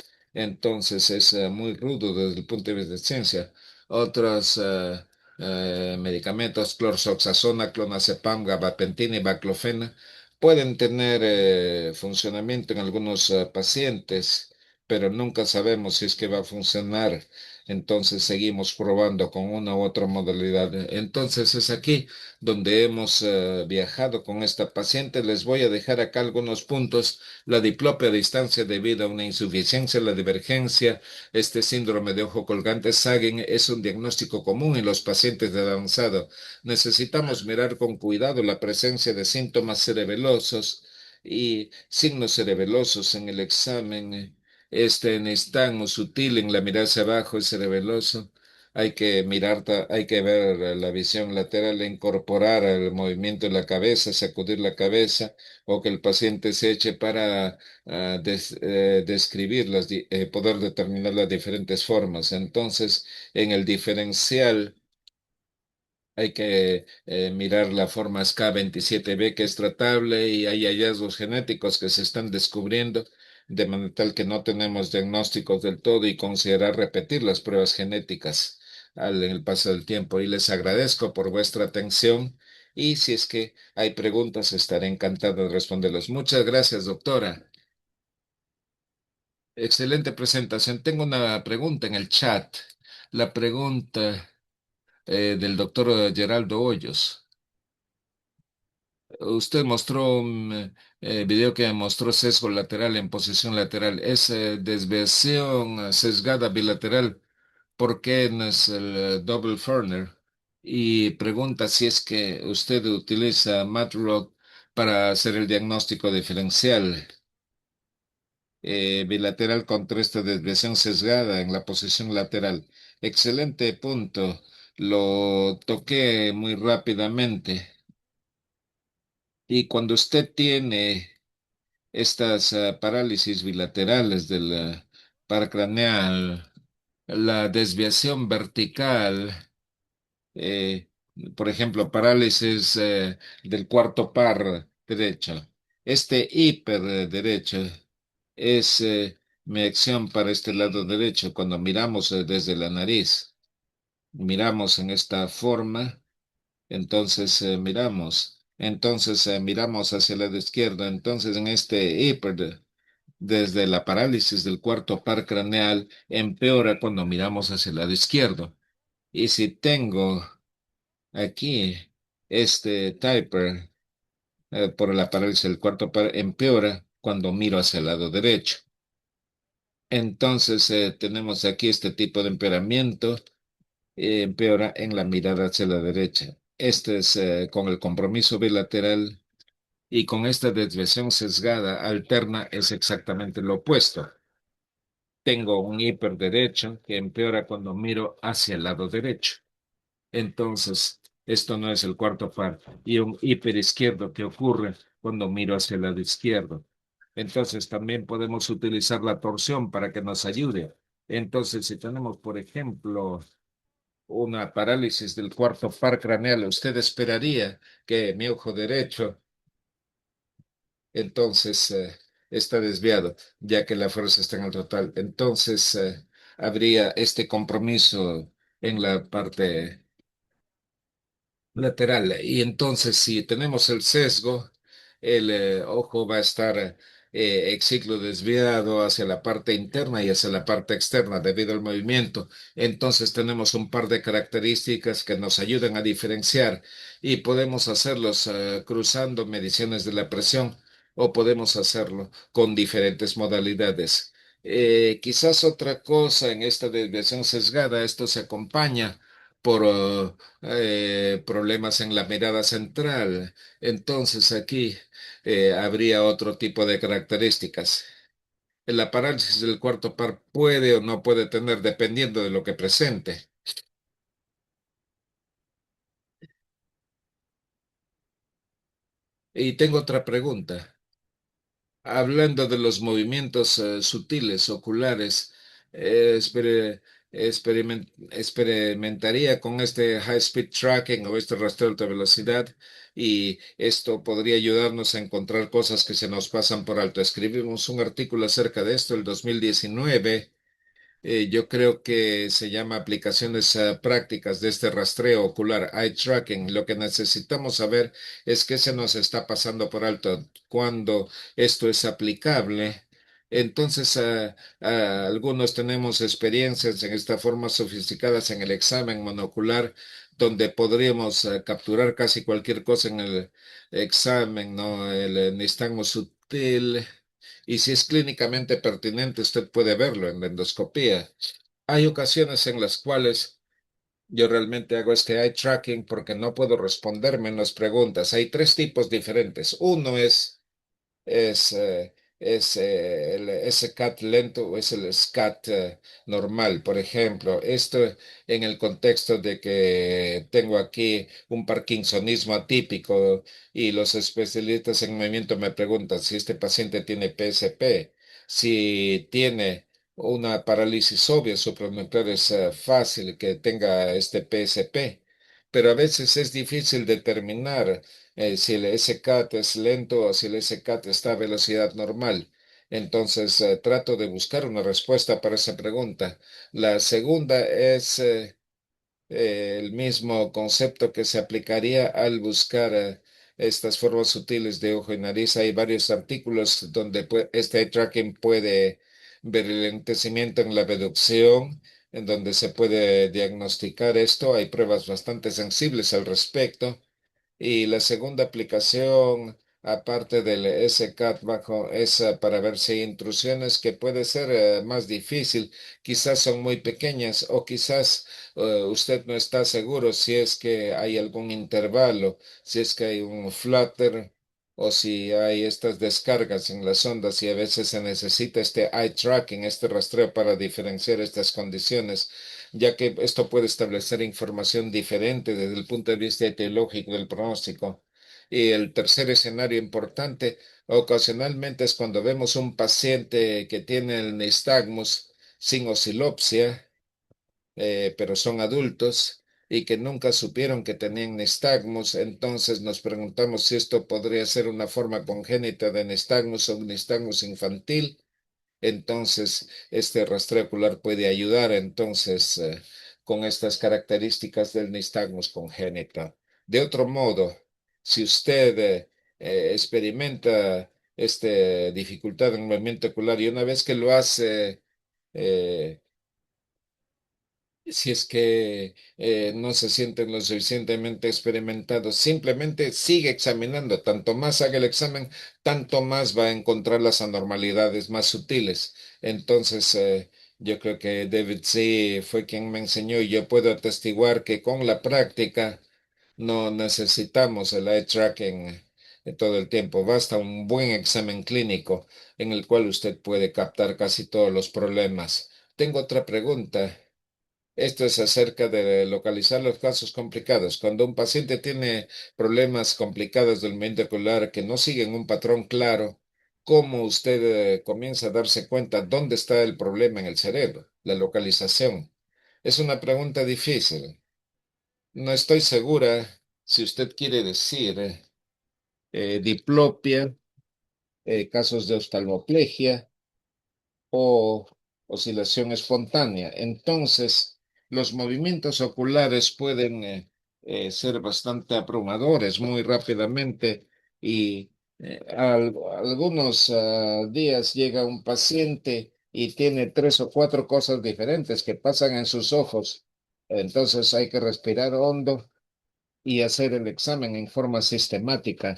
es muy rudo desde el punto de vista de ciencia. Otros medicamentos, clorzoxazona, clonazepam, gabapentina y baclofena, pueden tener funcionamiento en algunos pacientes, pero nunca sabemos si es que va a funcionar. Entonces seguimos probando con una u otra modalidad. Entonces es aquí donde hemos viajado con esta paciente. Les voy a dejar acá algunos puntos. La diplopia a distancia debido a una insuficiencia, la divergencia, este síndrome de ojo colgante Sagen es un diagnóstico común en los pacientes de avanzado. Necesitamos mirar con cuidado la presencia de síntomas cerebelosos y signos cerebelosos en el examen. Este nistagmo sutil en la mirada hacia abajo es cerebeloso. Hay que mirar, hay que ver la visión lateral, e incorporar el movimiento de la cabeza, sacudir la cabeza o que el paciente se eche para describir poder determinar las diferentes formas. Entonces, en el diferencial hay que mirar la forma SK27B que es tratable y hay hallazgos genéticos que se están descubriendo de manera tal que no tenemos diagnósticos del todo y considerar repetir las pruebas genéticas en el paso del tiempo. Y les agradezco por vuestra atención y si es que hay preguntas estaré encantado de responderlas. Muchas gracias, doctora. Excelente presentación. Tengo una pregunta en el chat. La pregunta del doctor Geraldo Hoyos. Usted mostró un video que mostró sesgo lateral en posición lateral. Es desviación sesgada bilateral. ¿Por qué no es el double Ferner? Y pregunta si es que usted utiliza MATROC para hacer el diagnóstico diferencial. Bilateral contra esta desviación sesgada en la posición lateral. Excelente punto. Lo toqué muy rápidamente. Y cuando usted tiene estas parálisis bilaterales del par craneal, La desviación vertical, eh, por ejemplo, parálisis del cuarto par derecho. Este hiper derecho es mi acción para este lado derecho cuando miramos desde la nariz. Miramos en esta forma, entonces miramos hacia el lado izquierdo, entonces en este hiper, desde la parálisis del cuarto par craneal, empeora cuando miramos hacia el lado izquierdo. Y si tengo aquí este taper por la parálisis del cuarto par, empeora cuando miro hacia el lado derecho. Entonces tenemos aquí este tipo de empeoramiento, empeora en la mirada hacia la derecha. Este es con el compromiso bilateral y con esta desviación sesgada alterna es exactamente lo opuesto. Tengo un hiperderecho que empeora cuando miro hacia el lado derecho. Entonces, esto no es el cuarto par. Y un hiperizquierdo que ocurre cuando miro hacia el lado izquierdo. Entonces, también podemos utilizar la torsión para que nos ayude. Entonces, si tenemos, por ejemplo, una parálisis del cuarto par craneal, usted esperaría que mi ojo derecho entonces está desviado, ya que la fuerza está en el total. Entonces, habría este compromiso en la parte lateral. Y entonces, si tenemos el sesgo, el ojo va a estar en ciclo desviado hacia la parte interna y hacia la parte externa debido al movimiento. Entonces, tenemos un par de características que nos ayudan a diferenciar y podemos hacerlos cruzando mediciones de la presión o podemos hacerlo con diferentes modalidades. Quizás otra cosa en esta desviación sesgada, esto se acompaña por problemas en la mirada central. Entonces aquí habría otro tipo de características. La parálisis del cuarto par puede o no puede tener dependiendo de lo que presente. Y tengo otra pregunta. Hablando de los movimientos sutiles oculares, experimentaría con este high speed tracking o este rastreo de alta velocidad y esto podría ayudarnos a encontrar cosas que se nos pasan por alto. Escribimos un artículo acerca de esto el 2019. Yo creo que se llama aplicaciones prácticas de este rastreo ocular, eye tracking. Lo que necesitamos saber es qué se nos está pasando por alto cuando esto es aplicable. Entonces, algunos tenemos experiencias en esta forma sofisticadas en el examen monocular, donde podríamos capturar casi cualquier cosa en el examen, ¿no? El nistagmo sutil. Y si es clínicamente pertinente, usted puede verlo en la endoscopía. Hay ocasiones en las cuales yo realmente hago este eye tracking porque no puedo responderme en las preguntas. Hay tres tipos diferentes. Uno es, eh, es el SCAT lento o es el SCAT normal. Por ejemplo, esto en el contexto de que tengo aquí un parkinsonismo atípico y los especialistas en movimiento me preguntan si este paciente tiene PSP, si tiene una parálisis obvia supranuclear es fácil que tenga este PSP, pero a veces es difícil determinar si el SCAT es lento o si el SCAT está a velocidad normal. Entonces, trato de buscar una respuesta para esa pregunta. La segunda es el mismo concepto que se aplicaría al buscar estas formas sutiles de ojo y nariz. Hay varios artículos donde este eye tracking puede ver el lentecimiento en la abducción, en donde se puede diagnosticar esto. Hay pruebas bastante sensibles al respecto. Y la segunda aplicación, aparte del SCAT bajo, es para ver si hay intrusiones que puede ser más difícil, quizás son muy pequeñas o quizás usted no está seguro si es que hay algún intervalo, si es que hay un flutter o si hay estas descargas en las ondas y a veces se necesita este eye tracking, este rastreo para diferenciar estas condiciones, ya que esto puede establecer información diferente desde el punto de vista etiológico del pronóstico. Y el tercer escenario importante, ocasionalmente es cuando vemos un paciente que tiene el nistagmus sin oscilopsia pero son adultos y que nunca supieron que tenían nistagmus. Entonces nos preguntamos si esto podría ser una forma congénita de nistagmus o un nistagmus infantil. Entonces, este rastreo ocular puede ayudar con estas características del nistagmus congénita. De otro modo, si usted experimenta esta dificultad en el movimiento ocular y una vez que lo hace, eh, si es que no se sienten lo suficientemente experimentados, simplemente sigue examinando. Tanto más haga el examen, tanto más va a encontrar las anormalidades más sutiles. Entonces, yo creo que David sí fue quien me enseñó y yo puedo atestiguar que con la práctica no necesitamos el eye tracking todo el tiempo. Basta un buen examen clínico en el cual usted puede captar casi todos los problemas. Tengo otra pregunta. Esto es acerca de localizar los casos complicados. Cuando un paciente tiene problemas complicados del movimiento ocular que no siguen un patrón claro, ¿cómo usted comienza a darse cuenta dónde está el problema en el cerebro? La localización. Es una pregunta difícil. No estoy segura si usted quiere decir diplopia, casos de oftalmoplegia o oscilación espontánea. Entonces, los movimientos oculares pueden ser bastante abrumadores muy rápidamente y algunos días llega un paciente y tiene tres o cuatro cosas diferentes que pasan en sus ojos. Entonces hay que respirar hondo y hacer el examen en forma sistemática,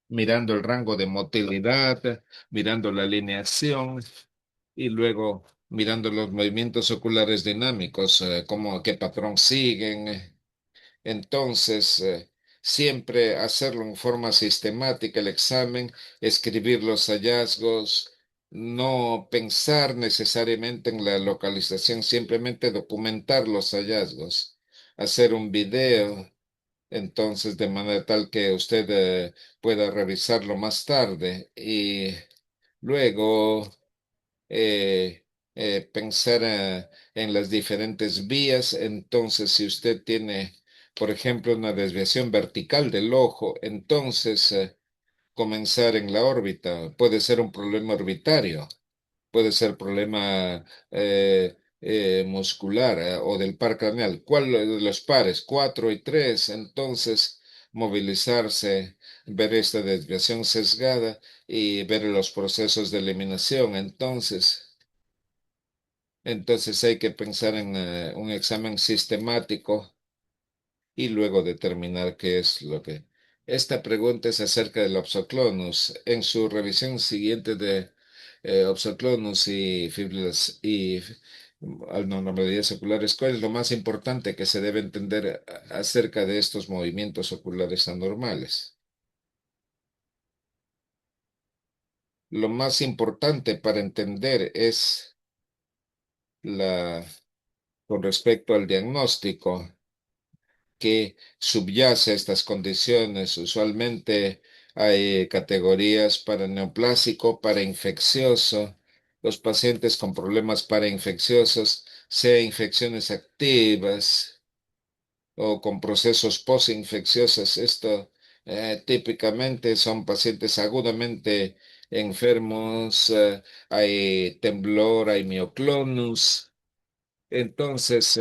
mirando el rango de motilidad, mirando la alineación y luego mirando los movimientos oculares dinámicos, cómo, qué patrón siguen. Entonces, siempre hacerlo en forma sistemática el examen, escribir los hallazgos, no pensar necesariamente en la localización, simplemente documentar los hallazgos, hacer un video, entonces de manera tal que usted pueda revisarlo más tarde y luego eh, pensar en las diferentes vías. Entonces, si usted tiene, por ejemplo, una desviación vertical del ojo, entonces comenzar en la órbita puede ser un problema orbitario, puede ser problema muscular o del par craneal. ¿Cuál de los pares? Cuatro y tres. Entonces, movilizarse, ver esta desviación sesgada y ver los procesos de eliminación. Entonces hay que pensar en un examen sistemático y luego determinar qué es lo que... Esta pregunta es acerca del Opsoclonus. En su revisión siguiente de Opsoclonus y fibras y anormalidades oculares, ¿cuál es lo más importante que se debe entender acerca de estos movimientos oculares anormales? Lo más importante para entender es la, con respecto al diagnóstico que subyace a estas condiciones. Usualmente hay categorías para neoplásico, para infeccioso, los pacientes con problemas para infecciosos, sea infecciones activas o con procesos postinfecciosos. Esto típicamente son pacientes agudamente enfermos, hay temblor, hay mioclonus. Entonces,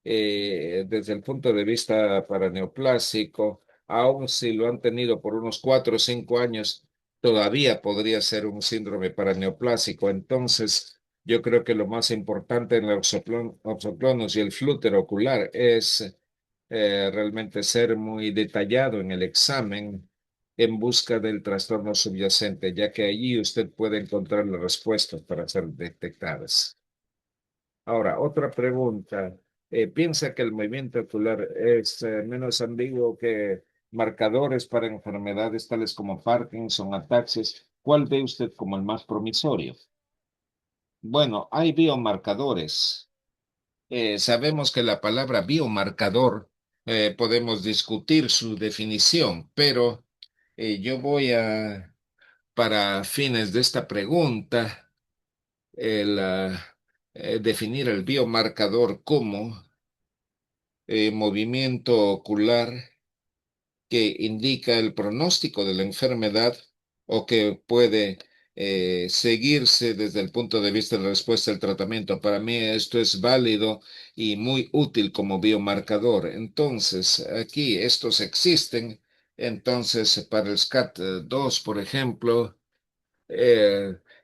desde el punto de vista paraneoplásico, aun si lo han tenido por unos 4 o 5 años, todavía podría ser un síndrome paraneoplásico. Entonces, yo creo que lo más importante en la oxoclonus y el flúter ocular es realmente ser muy detallado en el examen en busca del trastorno subyacente, ya que allí usted puede encontrar las respuestas para ser detectadas. Ahora, otra pregunta. ¿Piensa que el movimiento ocular es menos ambiguo que marcadores para enfermedades tales como Parkinson, ataxias? ¿Cuál ve usted como el más promisorio? Bueno, hay biomarcadores. Sabemos que la palabra biomarcador podemos discutir su definición, pero yo voy para fines de esta pregunta, definir el biomarcador como movimiento ocular que indica el pronóstico de la enfermedad o que puede seguirse desde el punto de vista de la respuesta al tratamiento. Para mí esto es válido y muy útil como biomarcador. Entonces, aquí estos existen. Entonces, para el SCAT2, por ejemplo,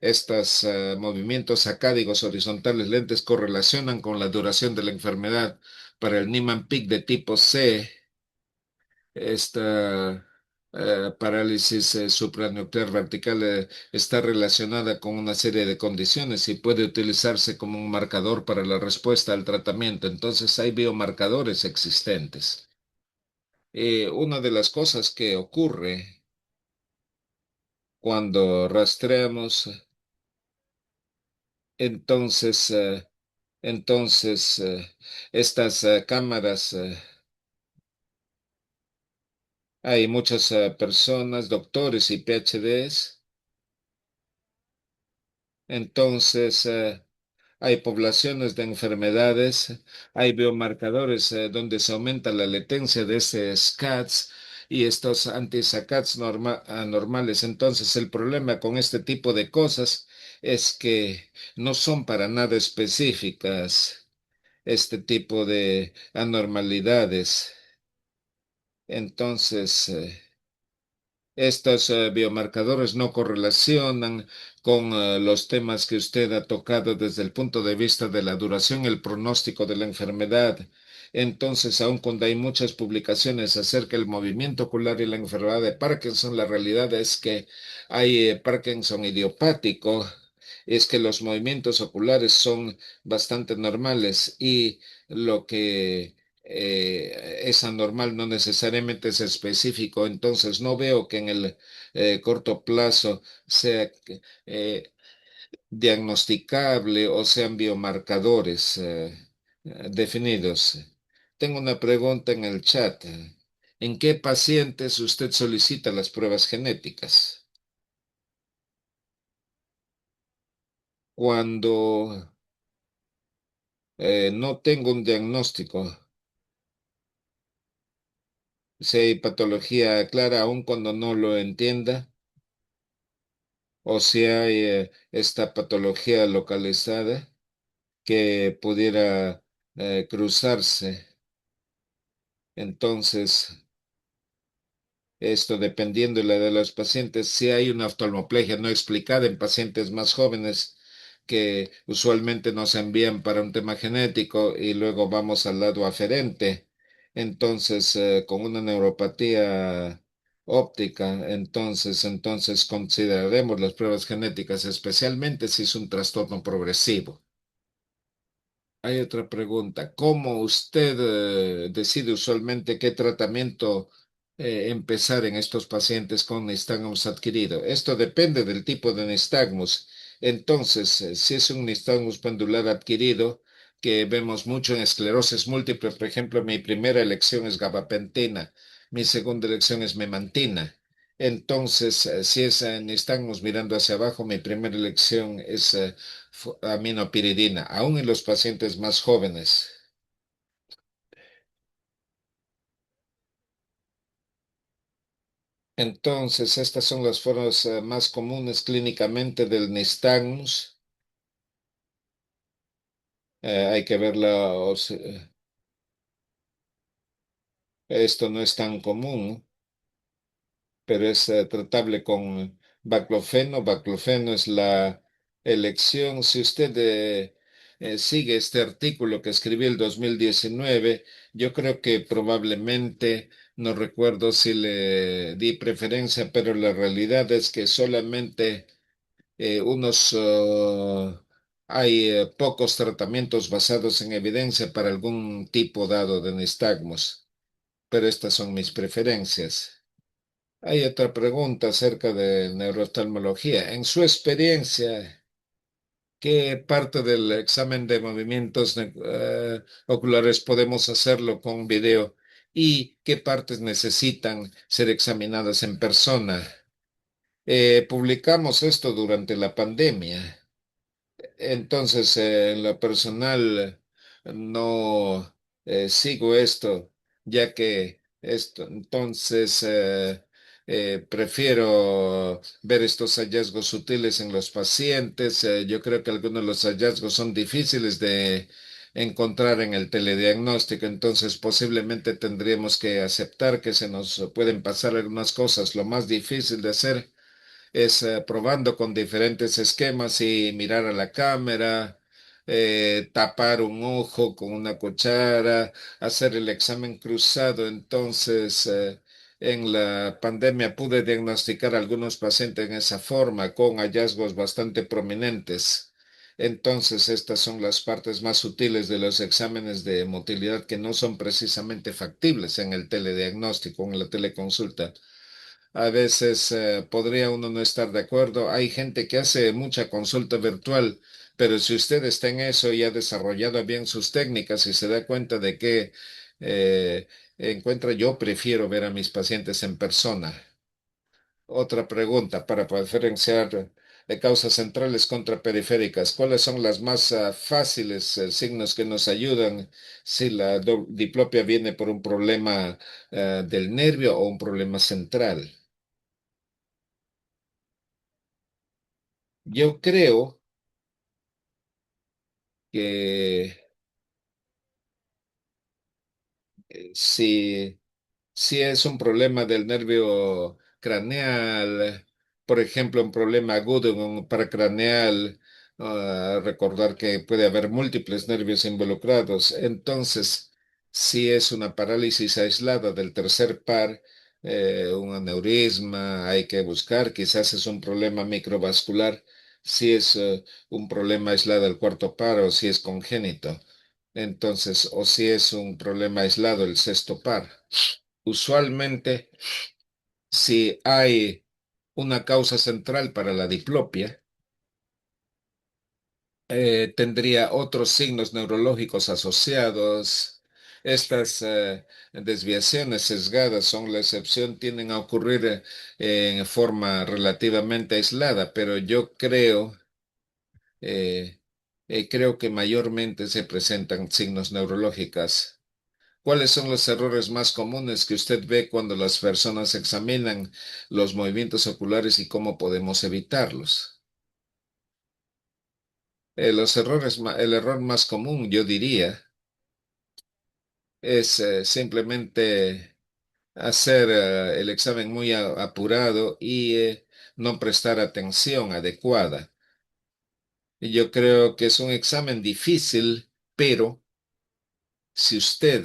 estos movimientos sacádicos horizontales lentes correlacionan con la duración de la enfermedad. Para el Niemann-Pick de tipo C, esta parálisis supranuclear vertical está relacionada con una serie de condiciones y puede utilizarse como un marcador para la respuesta al tratamiento. Entonces hay biomarcadores existentes. Una de las cosas que ocurre cuando rastreamos, entonces, entonces estas cámaras, hay muchas personas, doctores y PhDs. Entonces, hay poblaciones de enfermedades, hay biomarcadores donde se aumenta la latencia de estos CATs y estos anti-SACATs anormales. Entonces, el problema con este tipo de cosas es que no son para nada específicas este tipo de anormalidades. Entonces, estos biomarcadores no correlacionan con los temas que usted ha tocado desde el punto de vista de la duración, el pronóstico de la enfermedad. Entonces, aun cuando hay muchas publicaciones acerca del movimiento ocular y la enfermedad de Parkinson, la realidad es que hay Parkinson idiopático, es que los movimientos oculares son bastante normales y lo que es anormal, no necesariamente es específico, entonces no veo que en el corto plazo sea diagnosticable o sean biomarcadores definidos. Tengo una pregunta en el chat. ¿En qué pacientes usted solicita las pruebas genéticas? Cuando no tengo un diagnóstico, si hay patología clara, aun cuando no lo entienda, o si hay esta patología localizada que pudiera cruzarse. Entonces, esto dependiendo de la edad de los pacientes, si hay una oftalmoplegia no explicada en pacientes más jóvenes que usualmente nos envían para un tema genético y luego vamos al lado aferente. Entonces, con una neuropatía óptica, entonces consideraremos las pruebas genéticas, especialmente si es un trastorno progresivo. Hay otra pregunta. ¿Cómo usted decide usualmente qué tratamiento empezar en estos pacientes con nistagmus adquirido? Esto depende del tipo de nistagmus. Entonces, si es un nistagmus pendular adquirido, que vemos mucho en esclerosis múltiple, por ejemplo, mi primera elección es gabapentina, mi segunda elección es memantina. Entonces, si es nistagmus mirando hacia abajo, mi primera elección es aminopiridina, aún en los pacientes más jóvenes. Entonces, estas son las formas más comunes clínicamente del nistagmus. Hay que verla, esto no es tan común, pero es tratable con baclofeno. Baclofeno es la elección. Si usted sigue este artículo que escribí el 2019, yo creo que probablemente, no recuerdo si le di preferencia, pero la realidad es que solamente hay pocos tratamientos basados en evidencia para algún tipo dado de nistagmos, pero estas son mis preferencias. Hay otra pregunta acerca de neurooftalmología. En su experiencia, ¿qué parte del examen de movimientos oculares podemos hacerlo con video y qué partes necesitan ser examinadas en persona? Publicamos esto durante la pandemia. Entonces, en lo personal, no sigo esto, ya que esto, entonces prefiero ver estos hallazgos sutiles en los pacientes. Yo creo que algunos de los hallazgos son difíciles de encontrar en el telediagnóstico, entonces posiblemente tendríamos que aceptar que se nos pueden pasar algunas cosas. Lo más difícil de hacer es probando con diferentes esquemas y mirar a la cámara, tapar un ojo con una cuchara, hacer el examen cruzado. Entonces, en la pandemia pude diagnosticar a algunos pacientes en esa forma, con hallazgos bastante prominentes. Entonces, estas son las partes más sutiles de los exámenes de motilidad que no son precisamente factibles en el telediagnóstico, en la teleconsulta. A veces podría uno no estar de acuerdo. Hay gente que hace mucha consulta virtual, pero si usted está en eso y ha desarrollado bien sus técnicas y se da cuenta de que encuentra, yo prefiero ver a mis pacientes en persona. Otra pregunta para diferenciar causas centrales contra periféricas. ¿Cuáles son las más fáciles signos que nos ayudan si la diplopia viene por un problema del nervio o un problema central? Yo creo que si, si es un problema del nervio craneal, por ejemplo, un problema agudo en un paracraneal, recordar que puede haber múltiples nervios involucrados. Entonces, si es una parálisis aislada del tercer par, un aneurisma, hay que buscar, quizás es un problema microvascular, si es un problema aislado del cuarto par o si es congénito. Entonces, o si es un problema aislado el sexto par. Usualmente, si hay una causa central para la diplopia, tendría otros signos neurológicos asociados. Estas desviaciones sesgadas son la excepción, tienden a ocurrir en forma relativamente aislada, pero yo eh, creo que mayormente se presentan signos neurológicos. ¿Cuáles son los errores más comunes que usted ve cuando las personas examinan los movimientos oculares y cómo podemos evitarlos? El error más común, yo diría, es simplemente hacer el examen muy apurado y no prestar atención adecuada. Y yo creo que es un examen difícil, pero si usted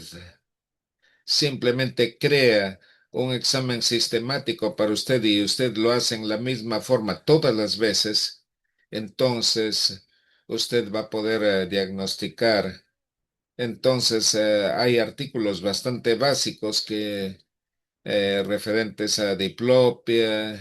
simplemente crea un examen sistemático para usted y usted lo hace en la misma forma todas las veces, entonces usted va a poder diagnosticar. Entonces, hay artículos bastante básicos que referentes a diplopia.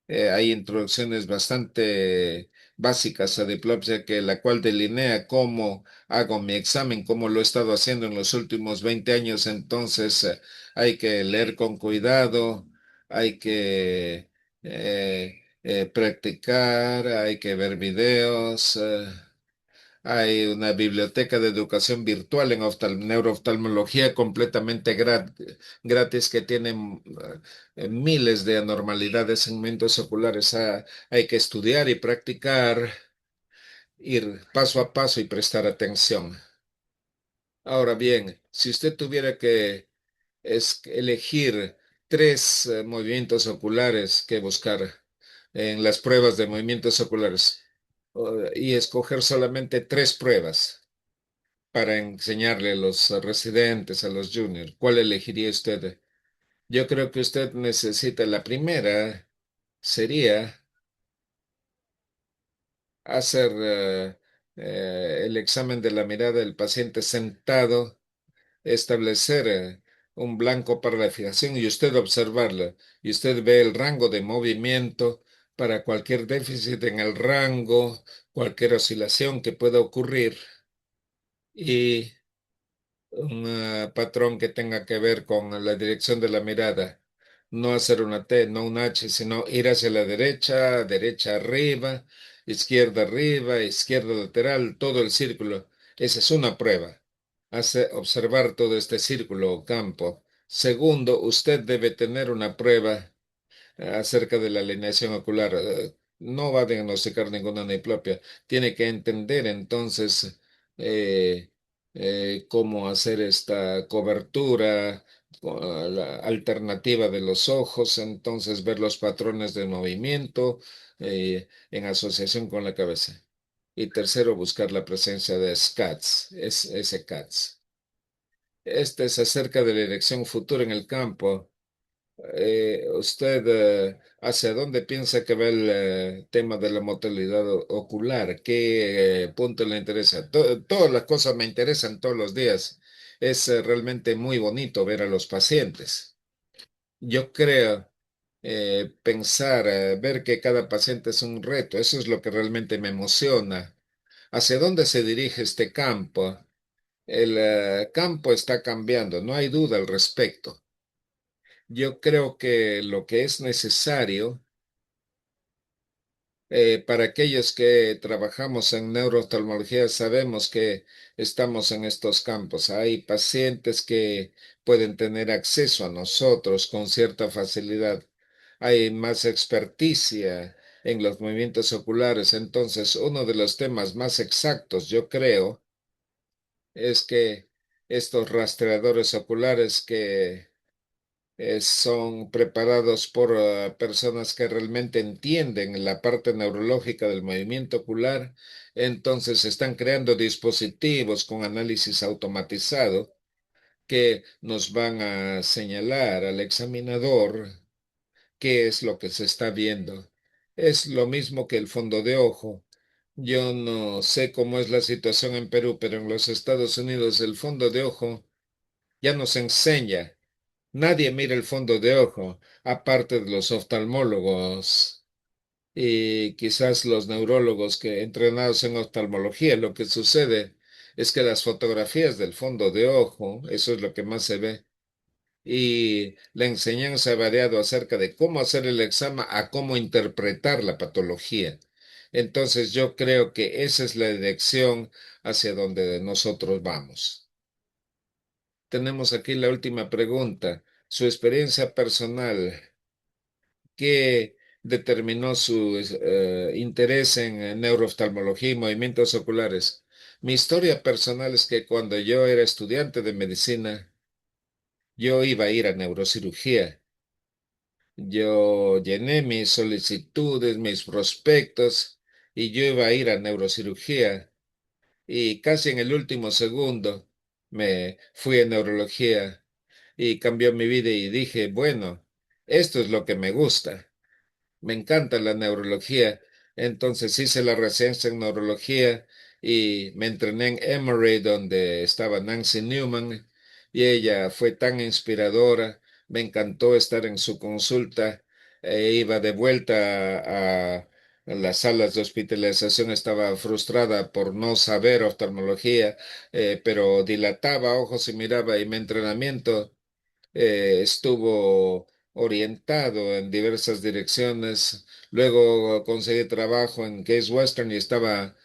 Hay introducciones bastante básicas a diplopsia que la cual delinea cómo hago mi examen, cómo lo he estado haciendo en los últimos 20 años. Entonces, hay que leer con cuidado, hay que practicar, hay que ver videos. Hay una biblioteca de educación virtual en neurooftalmología completamente gratis que tiene miles de anormalidades, segmentos oculares. Hay que estudiar y practicar, ir paso a paso y prestar atención. Ahora bien, si usted tuviera que elegir tres movimientos oculares que buscar en las pruebas de movimientos oculares y escoger solamente tres pruebas para enseñarle a los residentes, a los juniors, ¿cuál elegiría usted? Yo creo que usted necesita la primera, sería hacer el examen de la mirada del paciente sentado, establecer un blanco para la fijación y usted observarla. Y usted ve el rango de movimiento para cualquier déficit en el rango, cualquier oscilación que pueda ocurrir. Y un patrón que tenga que ver con la dirección de la mirada. No hacer una T, no una H, sino ir hacia la derecha, derecha arriba, izquierda arriba, izquierda lateral, todo el círculo. Esa es una prueba. Hace observar todo este círculo o campo. Segundo, usted debe tener una prueba acerca de la alineación ocular. No va a diagnosticar ninguna diplopia. Tiene que entender entonces eh, cómo hacer esta cobertura, la alternativa de los ojos, entonces ver los patrones de movimiento en asociación con la cabeza. Y tercero, buscar la presencia de SCATS, SCATS. Este es acerca de la elección futura en el campo. ¿Usted hacia dónde piensa que va el tema de la motilidad ocular? ¿Qué punto le interesa? Todas las cosas me interesan todos los días. Es realmente muy bonito ver a los pacientes. Yo creo pensar, ver que cada paciente es un reto. Eso es lo que realmente me emociona. ¿Hacia dónde se dirige este campo? El campo está cambiando, no hay duda al respecto. Yo creo que lo que es necesario para aquellos que trabajamos en neurooftalmología sabemos que estamos en estos campos. Hay pacientes que pueden tener acceso a nosotros con cierta facilidad. Hay más experticia en los movimientos oculares. Entonces, uno de los temas más exactos, yo creo, es que estos rastreadores oculares que son preparados por personas que realmente entienden la parte neurológica del movimiento ocular, entonces están creando dispositivos con análisis automatizado que nos van a señalar al examinador qué es lo que se está viendo. Es lo mismo que el fondo de ojo. Yo no sé cómo es la situación en Perú, pero en los Estados Unidos el fondo de ojo ya nos enseña. Nadie mira el fondo de ojo, aparte de los oftalmólogos y quizás los neurólogos que entrenados en oftalmología. Lo que sucede es que las fotografías del fondo de ojo, eso es lo que más se ve, y la enseñanza ha variado acerca de cómo hacer el examen a cómo interpretar la patología. Entonces yo creo que esa es la dirección hacia donde nosotros vamos. Tenemos aquí la última pregunta. Su experiencia personal, ¿qué determinó su interés en neurooftalmología y movimientos oculares? Mi historia personal es que cuando yo era estudiante de medicina, yo iba a ir a neurocirugía. Yo llené mis solicitudes, mis prospectos, y yo iba a ir a neurocirugía. Y casi en el último segundo me fui a neurología y cambió mi vida y dije, bueno, esto es lo que me gusta. Me encanta la neurología. Entonces hice la residencia en neurología y me entrené en Emory, donde estaba Nancy Newman, y ella fue tan inspiradora. Me encantó estar en su consulta. Iba de vuelta a las salas de hospitalización. Estaba frustrada por no saber oftalmología, pero dilataba ojos y miraba, y mi entrenamiento estuvo orientado en diversas direcciones. Luego conseguí trabajo en Case Western y estaba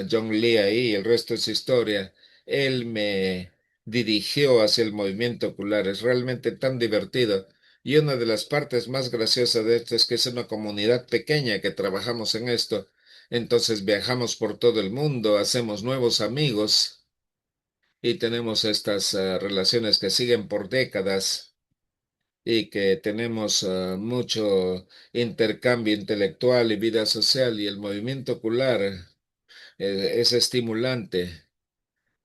John Lee ahí, y el resto es historia. Él me dirigió hacia el movimiento ocular. Es realmente tan divertido. Y una de las partes más graciosas de esto es que es una comunidad pequeña que trabajamos en esto. Entonces viajamos por todo el mundo, hacemos nuevos amigos y tenemos estas relaciones que siguen por décadas y que tenemos mucho intercambio intelectual y vida social, y el movimiento ocular es estimulante,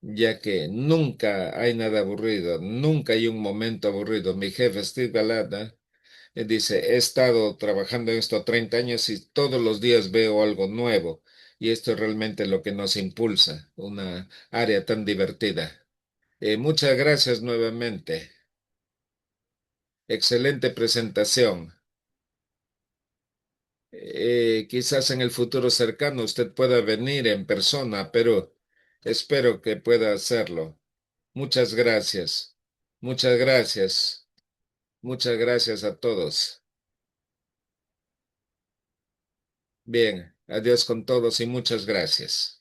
ya que nunca hay nada aburrido, nunca hay un momento aburrido. Mi jefe Steve Galata dice, he estado trabajando en esto 30 años y todos los días veo algo nuevo, y esto es realmente lo que nos impulsa, una área tan divertida. Muchas gracias nuevamente. Excelente presentación. Quizás en el futuro cercano usted pueda venir en persona, pero espero que pueda hacerlo. Muchas gracias. Muchas gracias. Muchas gracias a todos. Bien. Adiós con todos y muchas gracias.